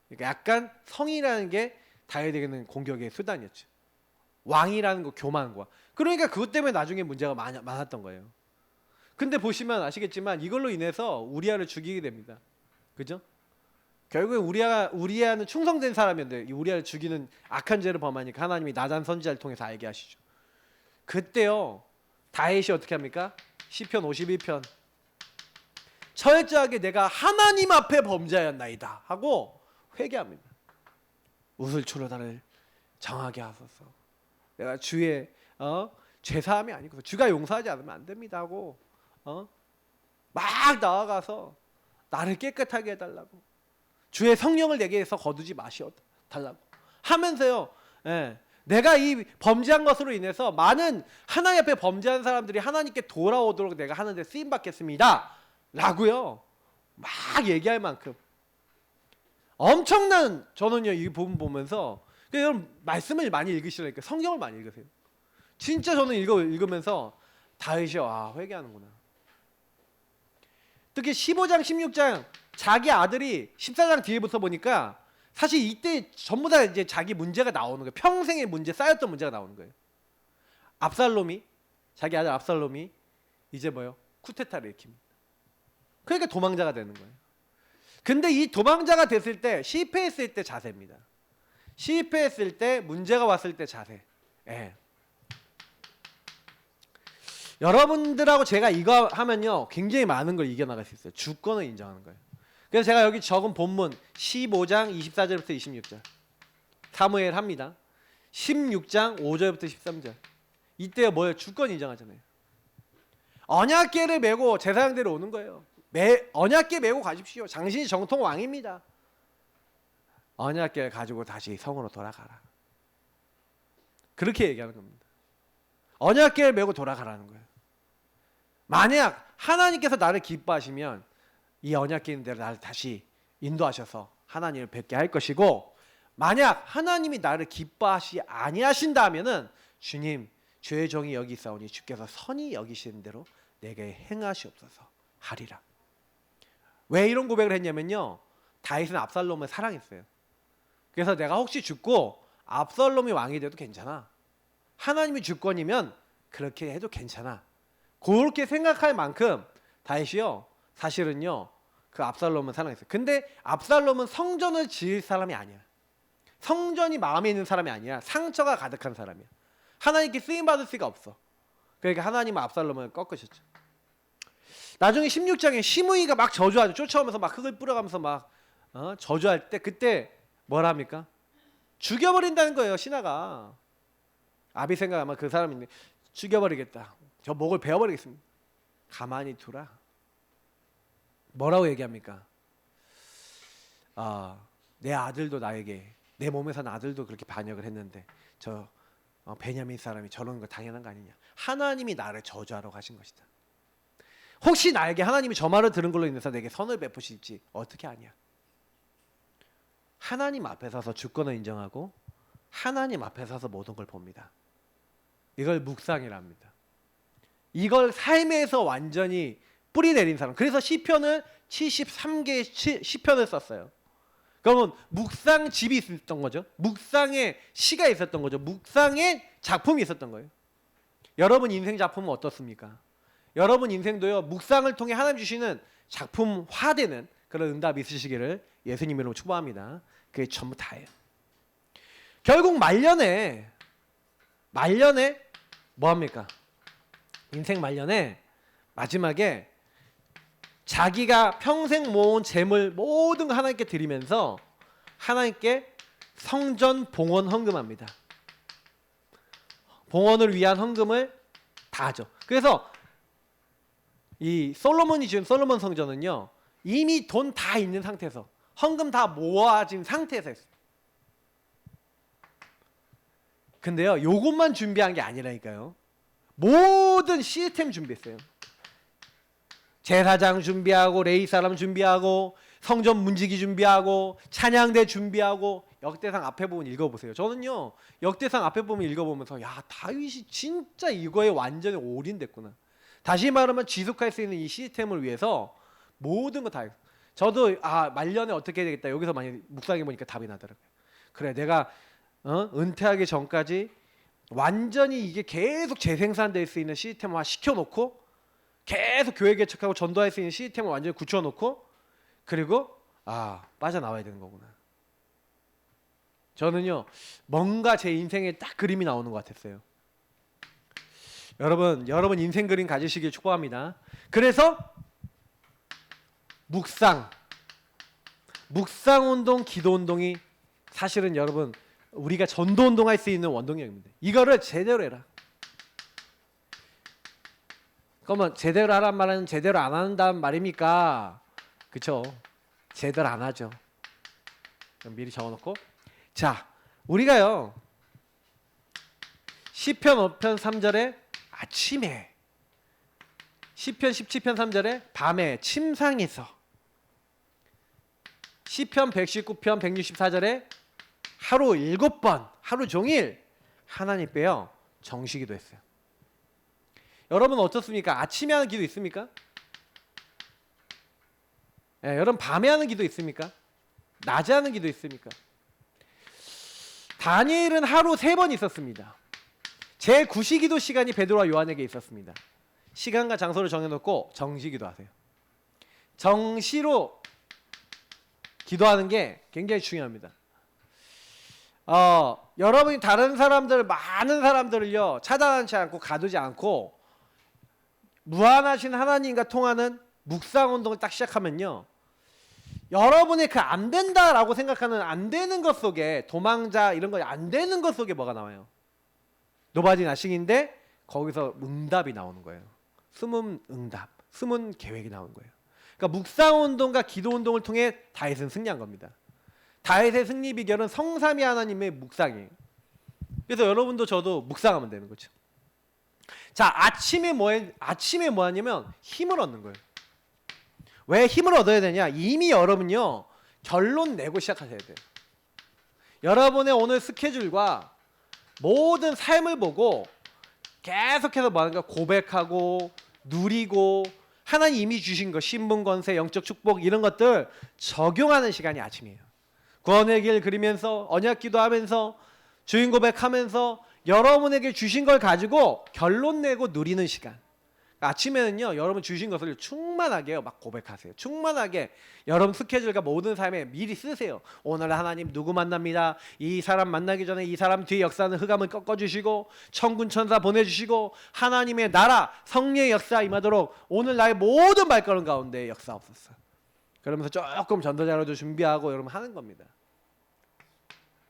그러니까 약간 성이라는 게 다윗에게는 공격의 수단이었죠. 왕이라는 거 교만과. 그러니까 그것 때문에 나중에 문제가 많았던 거예요. 근데 보시면 아시겠지만 이걸로 인해서 우리아를 죽이게 됩니다. 그죠? 결국에 우리아는 충성된 사람이었는데 이 우리아를 죽이는 악한 죄를 범하니까 하나님이 나단 선지자를 통해서 알게 하시죠. 그때요 다윗이 어떻게 합니까? 시편 51편 철저하게 내가 하나님 앞에 범죄하였나이다 하고 회개합니다. 우슬초로 나를 정하게 하소서. 내가 주의 죄사함이 아니고 주가 용서하지 않으면 안 됩니다 하고 막 나아가서 나를 깨끗하게 해달라고 주의 성령을 내게서 거두지 마시어 달라고 하면서요. 예, 내가 이 범죄한 것으로 인해서 많은 하나님 앞에 범죄한 사람들이 하나님께 돌아오도록 내가 하는데 쓰임 받겠습니다 라고요 막 얘기할 만큼 엄청난. 저는요 이 부분 보면서 여러분 말씀을 많이 읽으시라니까 성경을 많이 읽으세요. 진짜 저는 읽으면서 다윗이 회개하는구나. 특히 15장 16장 자기 아들이 14장 뒤에부터 보니까 사실 이때 전부 다 이제 자기 문제가 나오는 거예요. 평생의 문제 쌓였던 문제가 나오는 거예요. 자기 아들 압살롬이 이제 쿠데타를 일으킵니다. 그러니까 도망자가 되는 거예요. 근데 이 도망자가 됐을 때 실패했을 때 자세입니다. 실패했을 때 문제가 왔을 때 자세. 예. 여러분들하고 제가 이거 하면요 굉장히 많은 걸 이겨나갈 수 있어요. 주권을 인정하는 거예요. 그래서 제가 여기 적은 본문 15장 24절부터 26절 사무엘 합니다. 16장 5절부터 13절 이때 뭐예요? 주권 인정하잖아요. 언약궤를 메고 제사장대로 오는 거예요. 언약궤 메고 가십시오. 당신이 정통 왕입니다. 언약궤를 가지고 다시 성으로 돌아가라. 그렇게 얘기하는 겁니다. 언약궤를 메고 돌아가라는 거예요. 만약 하나님께서 나를 기뻐하시면 이 언약궤인 대로 나를 다시 인도하셔서 하나님을 뵙게 할 것이고, 만약 하나님이 나를 기뻐하시 아니하신다면은 주님 주의 종이 여기 있사오니 주께서 선히 여기시는 대로 내게 행하시옵소서 하리라. 왜 이런 고백을 했냐면요 다윗은 압살롬을 사랑했어요. 그래서 내가 혹시 죽고 압살롬이 왕이 돼도 괜찮아, 하나님이 주권이면 그렇게 해도 괜찮아, 그렇게 생각할 만큼 다윗이요 사실은요 그 압살롬을 사랑했어요. 근데 압살롬은 성전을 지을 사람이 아니야. 성전이 마음에 있는 사람이 아니야. 상처가 가득한 사람이야. 하나님께 쓰임받을 수가 없어. 그러니까 하나님은 압살롬을 꺾으셨죠. 나중에 16장에 시므이가 막 저주하죠. 쫓아오면서 막 흙을 뿌려가면서 막 저주할 때 그때 뭐라 합니까? 죽여버린다는 거예요. 신하가. 아비 생각 아마 그 사람인데 죽여버리겠다. 저 목을 베어버리겠습니다. 가만히 두라. 뭐라고 얘기합니까? 내 아들도 나에게, 내 몸에 산 아들도 그렇게 반역을 했는데 저 베냐민 사람이 저런 거 당연한 거 아니냐. 하나님이 나를 저주하러 가신 것이다. 혹시 나에게 하나님이 저 말을 들은 걸로 인해서 내게 선을 베푸실지 어떻게 아냐. 하나님 앞에 서서 주권을 인정하고 하나님 앞에 서서 모든 걸 봅니다. 이걸 묵상이랍니다. 이걸 삶에서 완전히 뿌리 내린 사람. 그래서 시편을 73개의 시편을 썼어요. 그러면 묵상집이 있었던 거죠. 묵상의 시가 있었던 거죠. 묵상의 작품이 있었던 거예요. 여러분 인생 작품은 어떻습니까? 여러분 인생도요 묵상을 통해 하나님 주시는 작품화되는 그런 응답이 있으시기를 예수님 이름으로 축복합니다. 그게 전부 다예요. 결국 말년에 뭐합니까? 인생 말년에 마지막에 자기가 평생 모은 재물 모든 거 하나님께 드리면서 하나님께 성전 봉헌 헌금합니다. 봉헌을 위한 헌금을 다 하죠. 그래서 이 솔로몬이 지은 솔로몬 성전은요 이미 돈 다 있는 상태에서 헌금 다 모아진 상태에서 했어요. 근데요, 요것만 준비한 게 아니라니까요. 모든 시스템 준비했어요. 제사장 준비하고, 레위 사람 준비하고, 성전 문지기 준비하고, 찬양대 준비하고. 역대상 앞에 부분 읽어보세요. 저는요, 역대상 앞에 부분 읽어보면서 야, 다윗이 진짜 이거에 완전히 올인됐구나. 다시 말하면 지속할 수 있는 이 시스템을 위해서 모든 거 다 했어요. 저도 말년에 어떻게 해야 되겠다. 여기서 많이 묵상해 보니까 답이 나더라고요. 그래, 내가 은퇴하기 전까지 완전히 이게 계속 재생산될 수 있는 시스템화 시켜놓고, 계속 교회 개척하고 전도할 수 있는 시스템을 완전히 굳혀놓고, 그리고 빠져나와야 되는 거구나. 저는요, 뭔가 제 인생에 딱 그림이 나오는 것 같았어요. 여러분 인생 그림 가지시길 축복합니다. 그래서 묵상 운동, 기도 운동이 사실은 여러분 우리가 전도 운동할 수 있는 원동력입니다. 이거를 제대로 해라. 그러면 제대로 하란 말은 제대로 안 한다는 말입니까? 그쵸? 제대로 안 하죠. 그럼 미리 적어놓고, 자, 우리가요 시편 5편 3절에 아침에, 시편 17편 3절에 밤에 침상에서, 시편 119편 164절에 하루 7번 하루 종일 하나님께요 정시기도 했어요. 여러분 어떻습니까? 아침에 하는 기도 있습니까? 여러분 밤에 하는 기도 있습니까? 낮에 하는 기도 있습니까? 다니엘은 하루 3번 있었습니다. 제 구시기도 시간이 베드로와 요한에게 있었습니다. 시간과 장소를 정해놓고 정시기도 하세요. 정시로 기도하는 게 굉장히 중요합니다. 여러분이 다른 사람들, 많은 사람들을요 차단하지 않고 가두지 않고 무한하신 하나님과 통하는 묵상 운동을 딱 시작하면요, 여러분의 그 안 된다라고 생각하는 안 되는 것 속에, 도망자 이런 거 안 되는 것 속에 뭐가 나와요? 노바디 나싱인데 거기서 응답이 나오는 거예요. 숨은 응답, 숨은 계획이 나오는 거예요. 그러니까 묵상 운동과 기도 운동을 통해 다윗은 승리한 겁니다. 다윗의 승리 비결은 성삼위 하나님의 묵상이에요. 그래서 여러분도 저도 묵상하면 되는 거죠. 자, 아침에 뭐 하냐면 힘을 얻는 거예요. 왜 힘을 얻어야 되냐? 이미 여러분요 결론 내고 시작하셔야 돼요. 여러분의 오늘 스케줄과 모든 삶을 보고 계속해서 뭐 하는가? 고백하고 누리고 하나님 이미 주신 거, 신분, 권세, 영적 축복 이런 것들 적용하는 시간이 아침이에요. 구원의 길 그리면서 언약 기도하면서 주인 고백하면서 여러분에게 주신 걸 가지고 결론 내고 누리는 시간. 아침에는요 여러분 주신 것을 충만하게 막 고백하세요. 충만하게 여러분 스케줄과 모든 삶에 미리 쓰세요. 오늘 하나님 누구 만납니다. 이 사람 만나기 전에 이 사람 뒤에 역사하는 흑암을 꺾어주시고 천군 천사 보내주시고 하나님의 나라 성령의 역사 임하도록 오늘 나의 모든 발걸음 가운데 역사옵소서. 그러면서 조금 전도자료도 준비하고 여러분 하는 겁니다.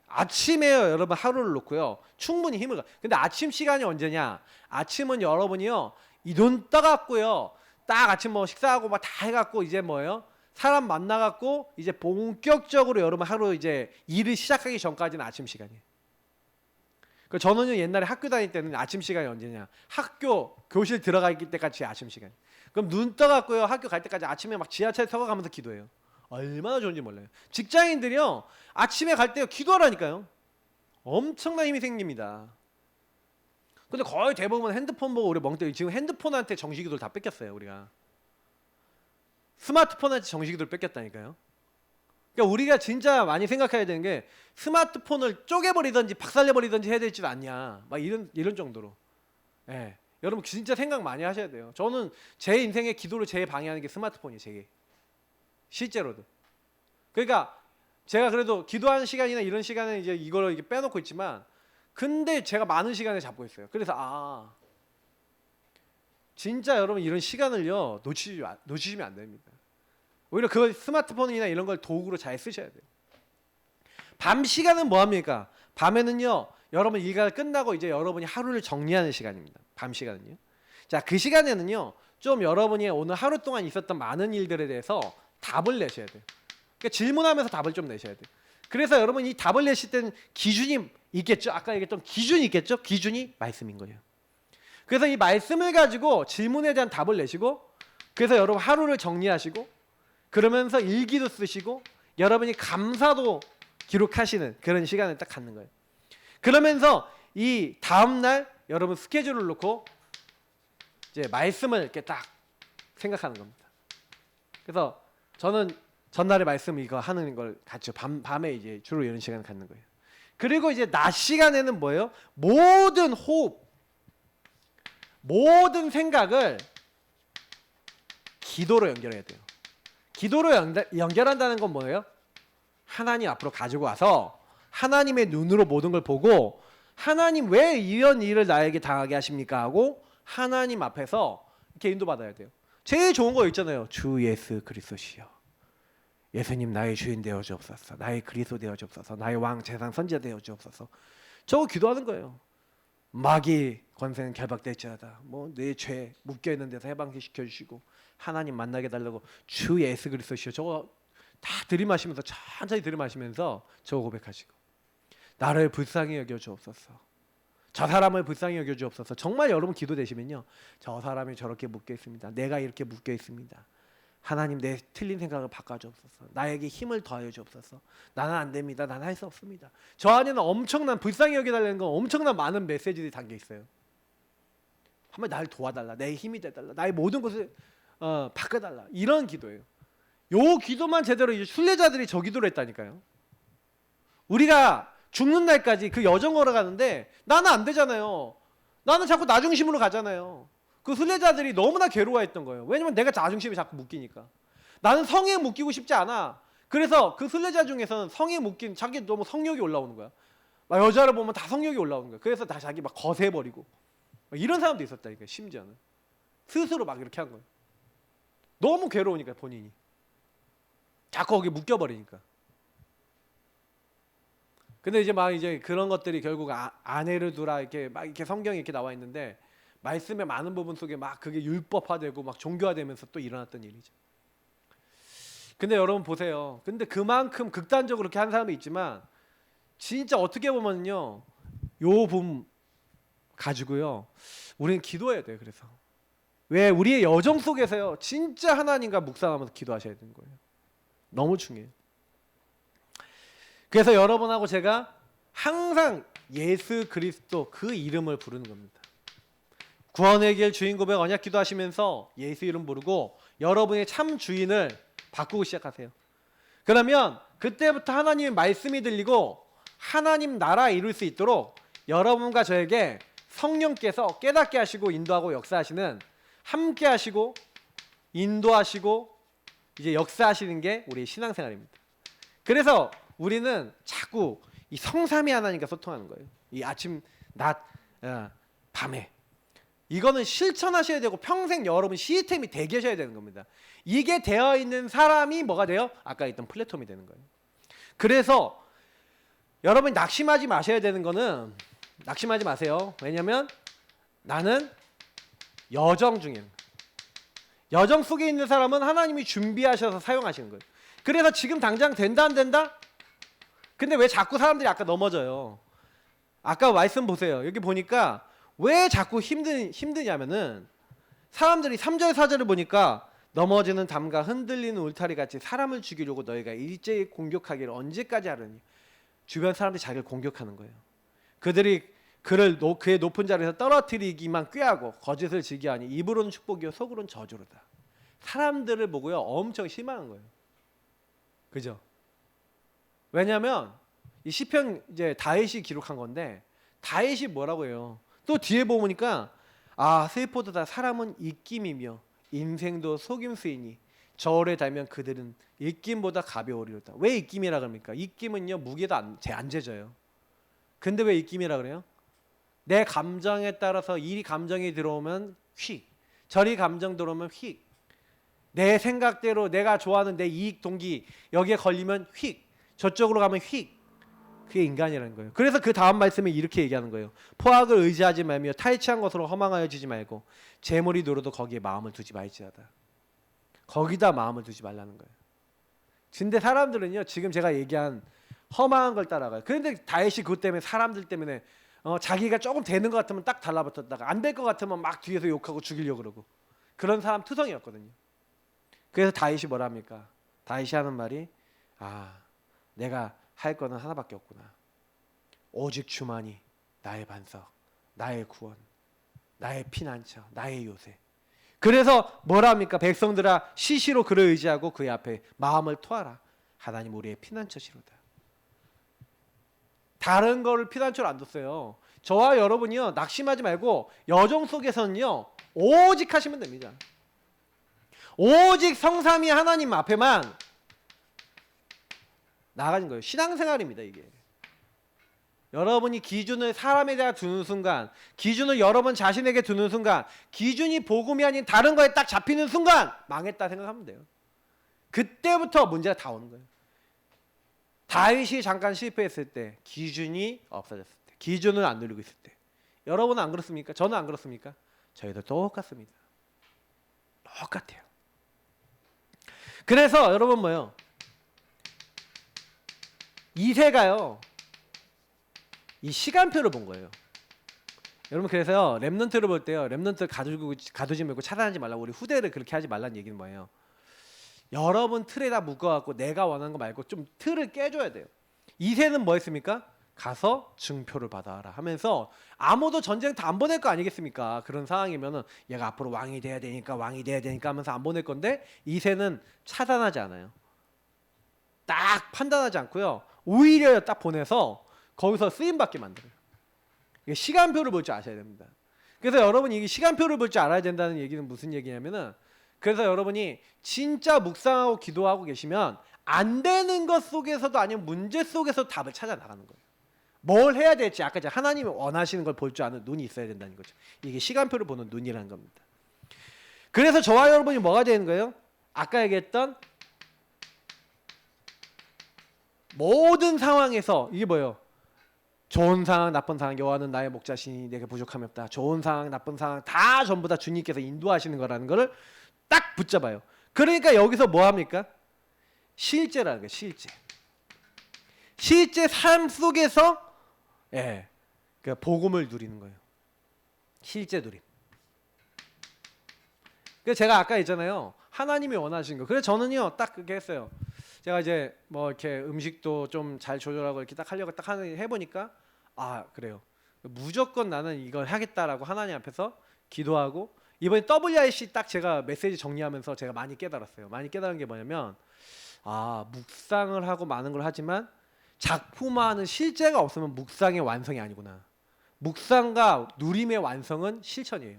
아침에요 여러분 하루를 놓고요 충분히 힘을 근데 아침 시간이 언제냐? 아침은 여러분이요 이 눈 떠갖고요 딱 아침 뭐 식사하고 막 다 해갖고 이제 뭐예요 사람 만나갖고 이제 본격적으로 여러분 하루 이제 일을 시작하기 전까지는 아침 시간이에요. 그 저는요 옛날에 학교 다닐 때는 아침 시간이 언제냐? 학교 교실 들어갈 때까지 아침 시간. 그럼 눈 떠갖고요 학교 갈 때까지 아침에 막 지하철 타고 가면서 기도해요. 얼마나 좋은지 몰라요. 직장인들이요 아침에 갈 때요 기도하라니까요. 엄청난 힘이 생깁니다. 근데 거의 대부분 핸드폰 보고 우리 멍때리 지금 핸드폰한테 정식기도를 다 뺏겼어요. 우리가 스마트폰한테 정식기도를 뺏겼다니까요. 그러니까 우리가 진짜 많이 생각해야 되는 게 스마트폰을 쪼개버리든지 박살내버리든지 해야 될지 않냐 막 이런 정도로. 예. 여러분 진짜 생각 많이 하셔야 돼요. 저는 제 인생의 기도를 제일 방해하는 게 스마트폰이에요. 제게 실제로도. 그러니까 제가 그래도 기도하는 시간이나 이런 시간에 이제 이걸 이렇게 빼놓고 있지만 근데 제가 많은 시간을 잡고 있어요. 그래서 진짜 여러분 이런 시간을요 놓치시면 안 됩니다. 오히려 그 스마트폰이나 이런 걸 도구로 잘 쓰셔야 돼요. 밤 시간은 뭐 합니까? 밤에는요 여러분 일가 끝나고 이제 여러분이 하루를 정리하는 시간입니다. 밤 시간은요. 자, 그 시간에는요 좀 여러분이 오늘 하루 동안 있었던 많은 일들에 대해서 답을 내셔야 돼요. 그러니까 질문하면서 답을 좀 내셔야 돼요. 그래서 여러분 이 답을 내실 때는 기준이 있겠죠. 아까 얘기했던 기준이 있겠죠. 기준이 말씀인 거예요. 그래서 이 말씀을 가지고 질문에 대한 답을 내시고, 그래서 여러분 하루를 정리하시고, 그러면서 일기도 쓰시고, 여러분이 감사도 기록하시는 그런 시간을 딱 갖는 거예요. 그러면서 이 다음 날 여러분 스케줄을 놓고 이제 말씀을 이렇게 딱 생각하는 겁니다. 그래서 저는 전날에 말씀 이거 하는 걸 같이 밤에 이제 주로 이런 시간을 갖는 거예요. 그리고 이제 낮 시간에는 뭐예요? 모든 호흡, 모든 생각을 기도로 연결해야 돼요. 기도로 연결한다는 건 뭐예요? 하나님 앞으로 가지고 와서 하나님의 눈으로 모든 걸 보고, 하나님 왜 이런 일을 나에게 당하게 하십니까? 하고 하나님 앞에서 이렇게 인도받아야 돼요. 제일 좋은 거 있잖아요. 주 예수 그리스도시여, 예수님 나의 주인 되어 주옵소서, 나의 그리스도 되어 주옵소서, 나의 왕 제상 선지자 되어 주옵소서. 저거 기도하는 거예요. 마귀 권세는 결박될지어다. 뭐 내 죄 묶여 있는 데서 해방시켜 주시고 하나님 만나게 달라고 주 예수 그리스도시여. 저거 다 들이마시면서, 천천히 들이마시면서 저거 고백하시고, 나를 불쌍히 여겨 주옵소서, 저 사람을 불쌍히 여겨 주옵소서. 정말 여러분 기도되시면요, 저 사람이 저렇게 묶여 있습니다, 내가 이렇게 묶여 있습니다, 하나님 내 틀린 생각을 바꿔 주옵소서, 나에게 힘을 더하여 주옵소서, 나는 안 됩니다, 나는 할 수 없습니다. 저 안에는 엄청난 불쌍히 여겨달라는 건 엄청난 많은 메시지들이 담겨 있어요. 한번 날 도와달라, 내 힘이 돼달라, 나의 모든 것을 바꿔달라, 이런 기도예요. 요 기도만 제대로 이제 순례자들이 저 기도를 했다니까요. 우리가 죽는 날까지 그 여정 걸어가는데 나는 안 되잖아요. 나는 자꾸 나 중심으로 가잖아요. 그 순례자들이 너무나 괴로워했던 거예요. 왜냐면 내가 나 중심에 자꾸 묶이니까. 나는 성에 묶이고 싶지 않아. 그래서 그 순례자 중에서는 성에 묶인, 자기 너무 성욕이 올라오는 거야. 막 여자를 보면 다 성욕이 올라오는 거야. 그래서 다 자기 막 거세버리고 이런 사람도 있었다니까. 심지어는 스스로 막 이렇게 한 거예요. 너무 괴로우니까 본인이 자꾸 거기 묶여버리니까. 근데 이제 막 이제 그런 것들이 결국 아내를 두라 이렇게 막 이렇게 성경에 이렇게 나와 있는데, 말씀의 많은 부분 속에 막 그게 율법화되고 막 종교화되면서 또 일어났던 일이죠. 근데 여러분 보세요. 근데 그만큼 극단적으로 그렇게 한 사람이 있지만, 진짜 어떻게 보면요, 요 분 가지고요, 우리는 기도해야 돼요. 그래서 왜 우리의 여정 속에서요, 진짜 하나님과 묵상하면서 기도하셔야 되는 거예요. 너무 중요해요. 그래서 여러분하고 제가 항상 예수 그리스도 그 이름을 부르는 겁니다. 구원의 길 주인 고백 언약 기도하시면서 예수 이름 부르고 여러분의 참 주인을 바꾸고 시작하세요. 그러면 그때부터 하나님의 말씀이 들리고 하나님 나라 이룰 수 있도록 여러분과 저에게 성령께서 깨닫게 하시고 인도하고 역사하시는, 함께 하시고 인도하시고 이제 역사하시는 게 우리의 신앙생활입니다. 그래서 우리는 자꾸 이 성삼위 하나님과 소통하는 거예요. 이 아침, 낮, 밤에. 이거는 실천하셔야 되고 평생 여러분 시스템이 돼 계셔야 되는 겁니다. 이게 되어 있는 사람이 뭐가 돼요? 아까 있던 플랫폼이 되는 거예요. 그래서 여러분이 낙심하지 마셔야 되는 거는, 낙심하지 마세요. 왜냐면 나는 여정 중에, 여정 속에 있는 사람은 하나님이 준비하셔서 사용하시는 거예요. 그래서 지금 당장 된다 안 된다? 근데 왜 자꾸 사람들이 아까 넘어져요? 아까 말씀 보세요. 여기 보니까 왜 자꾸 힘드냐면은, 사람들이 3절 4절을 보니까 넘어지는 담과 흔들리는 울타리 같이 사람을 죽이려고 너희가 일제히 공격하기를 언제까지 하려니. 주변 사람들이 자기를 공격하는 거예요. 그들이 그를 그의 높은 자리에서 떨어뜨리기만 꾀하고 거짓을 지기하니 입으로는 축복이요 속으로는 저주로다. 사람들을 보고요 엄청 실망한 거예요. 그죠? 왜냐하면 이 시편 이제 다윗이 기록한 건데, 다윗이 뭐라고 해요? 또 뒤에 보니까 슬프도다 사람은 입김이며 인생도 속임수이니 저울에 달면 그들은 입김보다 가벼우리로다. 왜 입김이라 그럽니까? 입김은요 무게도 안 재져요. 근데 왜 입김이라 그래요? 내 감정에 따라서 이 감정이 들어오면 휙, 저리 감정 들어오면 휙, 내 생각대로 내가 좋아하는 내 이익 동기 여기에 걸리면 휙, 저쪽으로 가면 휙. 그게 인간이라는 거예요. 그래서 그 다음 말씀에 이렇게 얘기하는 거예요. 포악을 의지하지 말며 탈취한 것으로 허망하여 지지 말고 재물이 누려도 거기에 마음을 두지 말지어다. 거기다 마음을 두지 말라는 거예요. 근데 사람들은요 지금 제가 얘기한 험한 걸 따라가요. 그런데 다윗이 그것 때문에 사람들 때문에 자기가 조금 되는 것 같으면 딱 달라붙었다가 안 될 것 같으면 막 뒤에서 욕하고 죽이려고 그러고 그런 사람 투성이었거든요. 그래서 다윗이 뭐라 합니까? 다윗이 하는 말이 내가 할 거는 하나밖에 없구나. 오직 주만이 나의 반석, 나의 구원, 나의 피난처, 나의 요새. 그래서 뭐라 합니까? 백성들아 시시로 그를 의지하고 그의 앞에 마음을 토하라. 하나님 우리의 피난처시로다. 다른 거를 피난처로 안 뒀어요. 저와 여러분이요 낙심하지 말고 여정 속에서는요 오직 하시면 됩니다. 오직 성삼위 하나님 앞에만 나가는 거예요. 신앙생활입니다 이게. 여러분이 기준을 사람에 대해 두는 순간, 기준을 여러분 자신에게 두는 순간, 기준이 복음이 아닌 다른 거에 딱 잡히는 순간 망했다 생각하면 돼요. 그때부터 문제가 다 오는 거예요. 다윗이 잠깐 실패했을 때, 기준이 없어졌을 때, 기준을 안 누리고 있을 때. 여러분은 안 그렇습니까? 저는 안 그렇습니까? 저희도 똑같습니다. 똑같아요. 그래서 여러분 뭐요? 이세가요. 이 시간표를 본 거예요. 여러분 그래서 렘넌트를 볼 때요. 렘넌트 가두지 말고 차단하지 말라고 우리 후대를 그렇게 하지 말라는 얘기는 뭐예요? 여러분 틀에다 묶어갖고 내가 원하는 거 말고 좀 틀을 깨줘야 돼요. 이세는 뭐 했습니까? 가서 증표를 받아라 하면서 아무도 전쟁터 안 보낼 거 아니겠습니까? 그런 상황이면은 얘가 앞으로 왕이 돼야 되니까 하면서 안 보낼 건데 이세는 차단하지 않아요. 딱 판단하지 않고요. 오히려 딱 보내서 거기서 쓰임받게 만들어요. 이게 시간표를 볼 줄 아셔야 됩니다. 그래서 여러분이 이게 시간표를 볼 줄 알아야 된다는 얘기는 무슨 얘기냐면은 그래서 여러분이 진짜 묵상하고 기도하고 계시면 안 되는 것 속에서도 아니면 문제 속에서 답을 찾아 나가는 거예요. 뭘 해야 될지 아까 제가 하나님이 원하시는 걸 볼 줄 아는 눈이 있어야 된다는 거죠. 이게 시간표를 보는 눈이라는 겁니다. 그래서 저와 여러분이 뭐가 되는 거예요? 아까 얘기했던 모든 상황에서 이게 뭐예요? 좋은 상황, 나쁜 상황, 여호와는 나의 목자시니 내게 부족함이 없다. 좋은 상황, 나쁜 상황 다 전부 다 주님께서 인도하시는 거라는 거를 딱 붙잡아요. 그러니까 여기서 뭐 합니까? 실제라는 거예요. 실제 삶 속에서 그 복음을 누리는 거예요. 실제 누림. 그래서 제가 아까 있잖아요. 하나님이 원하신 거. 그래서 저는요 딱 그렇게 했어요. 제가 이제 뭐 이렇게 음식도 좀 잘 조절하고 이렇게 딱 하려고 딱 해보니까 그래요. 무조건 나는 이걸 하겠다라고 하나님 앞에서 기도하고 이번에 WRC 딱 제가 메시지 정리하면서 제가 많이 깨달았어요. 많이 깨달은 게 뭐냐면 묵상을 하고 많은 걸 하지만 작품화하는 실제가 없으면 묵상의 완성이 아니구나. 묵상과 누림의 완성은 실천이에요.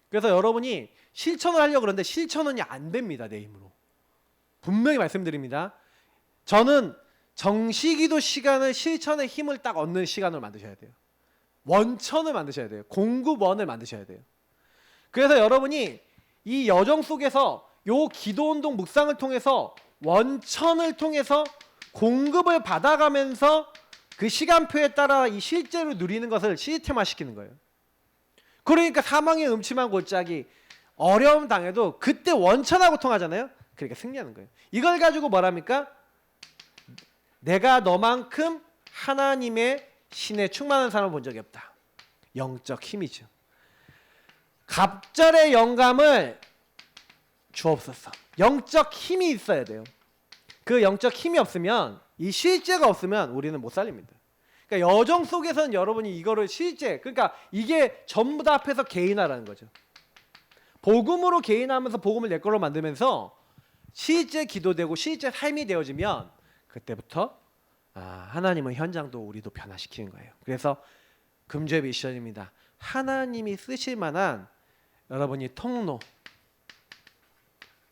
그래서 여러분이 실천을 하려고 그러는데 실천은 안 됩니다. 내 힘으로. 분명히 말씀드립니다. 저는 정시기도 시간을 실천의 힘을 딱 얻는 시간으로 만드셔야 돼요. 원천을 만드셔야 돼요. 공급원을 만드셔야 돼요. 그래서 여러분이 이 여정 속에서 요 기도운동 묵상을 통해서 원천을 통해서 공급을 받아가면서 그 시간표에 따라 이 실제로 누리는 것을 시스템화 시키는 거예요. 그러니까 사망의 음침한 골짜기 어려움 당해도 그때 원천하고 통하잖아요. 그러니까 승리하는 거예요. 이걸 가지고 뭐랍니까? 내가 너만큼 하나님의 신에 충만한 사람을 본 적이 없다. 영적 힘이죠. 갑절의 영감을 주옵소서. 영적 힘이 있어야 돼요. 그 영적 힘이 없으면 이 실제가 없으면 우리는 못 살립니다. 그러니까 여정 속에서는 여러분이 이거를 실제 그러니까 이게 전부 다 앞에서 개인화라는 거죠. 복음으로 개인하면서 복음을 내 걸로 만들면서 실제 기도되고 실제 삶이 되어지면 그때부터 하나님은 현장도 우리도 변화시키는 거예요. 그래서 금주의 미션입니다. 하나님이 쓰실 만한 여러분이 통로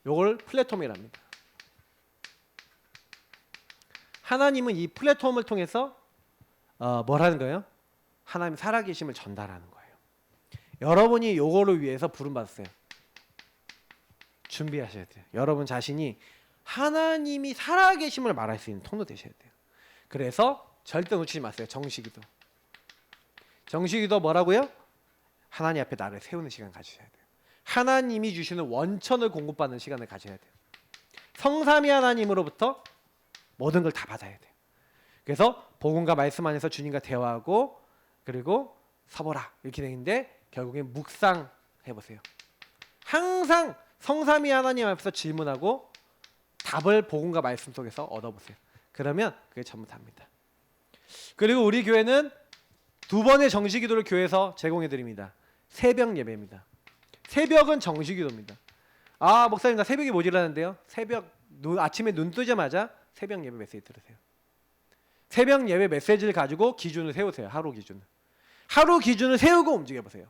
요걸 플랫폼이랍니다. 하나님은 이 플랫폼을 통해서 뭘 하는 거예요? 하나님 살아계심을 전달하는 거예요. 여러분이 요거를 위해서 부름받았어요. 준비하셔야 돼요. 여러분 자신이 하나님이 살아계심을 말할 수 있는 통로 되셔야 돼요. 그래서 절대 놓치지 마세요. 정시기도. 정시기도 뭐라고요? 하나님 앞에 나를 세우는 시간 가지셔야 돼요. 하나님이 주시는 원천을 공급받는 시간을 가져야 돼요. 성삼위 하나님으로부터 모든 걸 다 받아야 돼요. 그래서 복음과 말씀 안에서 주님과 대화하고 그리고 서보라 이렇게 되는데 결국엔 묵상해보세요. 항상 성삼위 하나님 앞에서 질문하고 답을 복음과 말씀 속에서 얻어보세요. 그러면 그게 전부 답니다. 그리고 우리 교회는 2번의 정식 기도를 교회에서 제공해 드립니다. 새벽 예배입니다. 새벽은 정식 기도입니다. 아 목사님 나 새벽이 모자라는데요. 아침에 눈 뜨자마자 새벽 예배 메시지 들으세요. 새벽 예배 메시지를 가지고 기준을 세우세요. 하루 기준을 세우고 움직여보세요.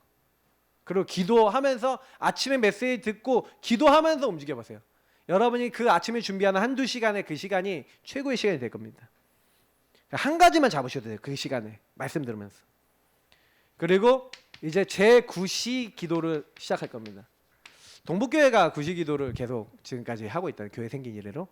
그리고 기도하면서 아침에 메시지 듣고 기도하면서 움직여보세요. 여러분이 그 아침에 준비하는 한두 시간의 그 시간이 최고의 시간이 될 겁니다. 한 가지만 잡으셔도 돼요. 그 시간에 말씀 들으면서. 그리고 이제 제9시 기도를 시작할 겁니다. 동북교회가 9시 기도를 계속 지금까지 하고 있다. 교회 생긴 이래로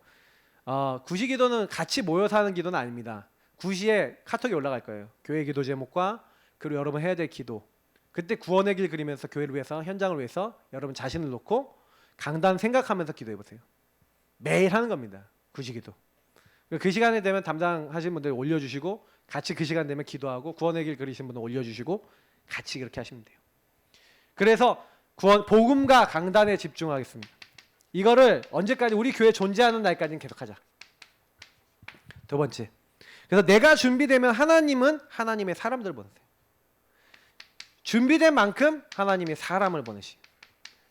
9시 기도는 같이 모여서 하는 기도는 아닙니다. 9시에 카톡이 올라갈 거예요. 교회 기도 제목과 그리고 여러분 해야 될 기도. 그때 구원의 길 그리면서 교회를 위해서 현장을 위해서 여러분 자신을 놓고 강단 생각하면서 기도해 보세요. 매일 하는 겁니다. 9시 기도. 그 시간에 되면 담당하시는 분들 올려주시고 같이 그 시간 되면 기도하고 구원의 길 그리신 분들 올려주시고 같이 그렇게 하시면 돼요. 그래서 복음과 강단에 집중하겠습니다. 이거를 언제까지 우리 교회 존재하는 날까지는 계속하자. 2번째. 그래서 내가 준비되면 하나님은 하나님의 사람들을 보내세요. 준비된 만큼 하나님이 사람을 보내시.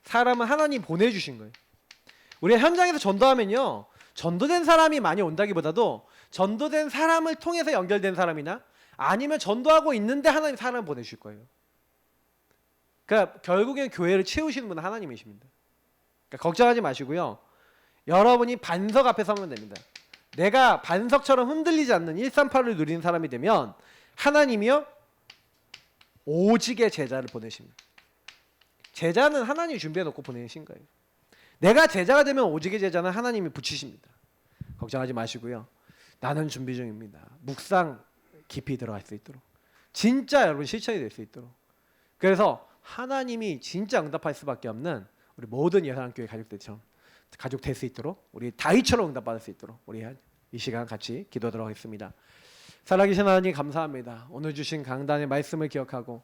사람은 하나님 보내주신 거예요. 우리 현장에서 전도하면요, 전도된 사람이 많이 온다기보다도 전도된 사람을 통해서 연결된 사람이나 아니면 전도하고 있는데 하나님 사람을 보내실 거예요. 그러니까 결국엔 교회를 채우시는 분은 하나님이십니다. 그러니까 걱정하지 마시고요. 여러분이 반석 앞에 서면 됩니다. 내가 반석처럼 흔들리지 않는 138을 누리는 사람이 되면 하나님이요 오직의 제자를 보내십니다. 제자는 하나님이 준비해놓고 보내신 거예요. 내가 제자가 되면 오직의 제자는 하나님이 붙이십니다. 걱정하지 마시고요. 나는 준비 중입니다. 묵상 깊이 들어갈 수 있도록 진짜 여러분 실천이 될 수 있도록 그래서 하나님이 진짜 응답할 수밖에 없는 우리 모든 예사랑교회 가족들처럼 가족 될 수 있도록 우리 다윗처럼 응답받을 수 있도록 우리 이 시간 같이 기도하도록 하겠습니다. 살아계신 하나님 감사합니다. 오늘 주신 강단의 말씀을 기억하고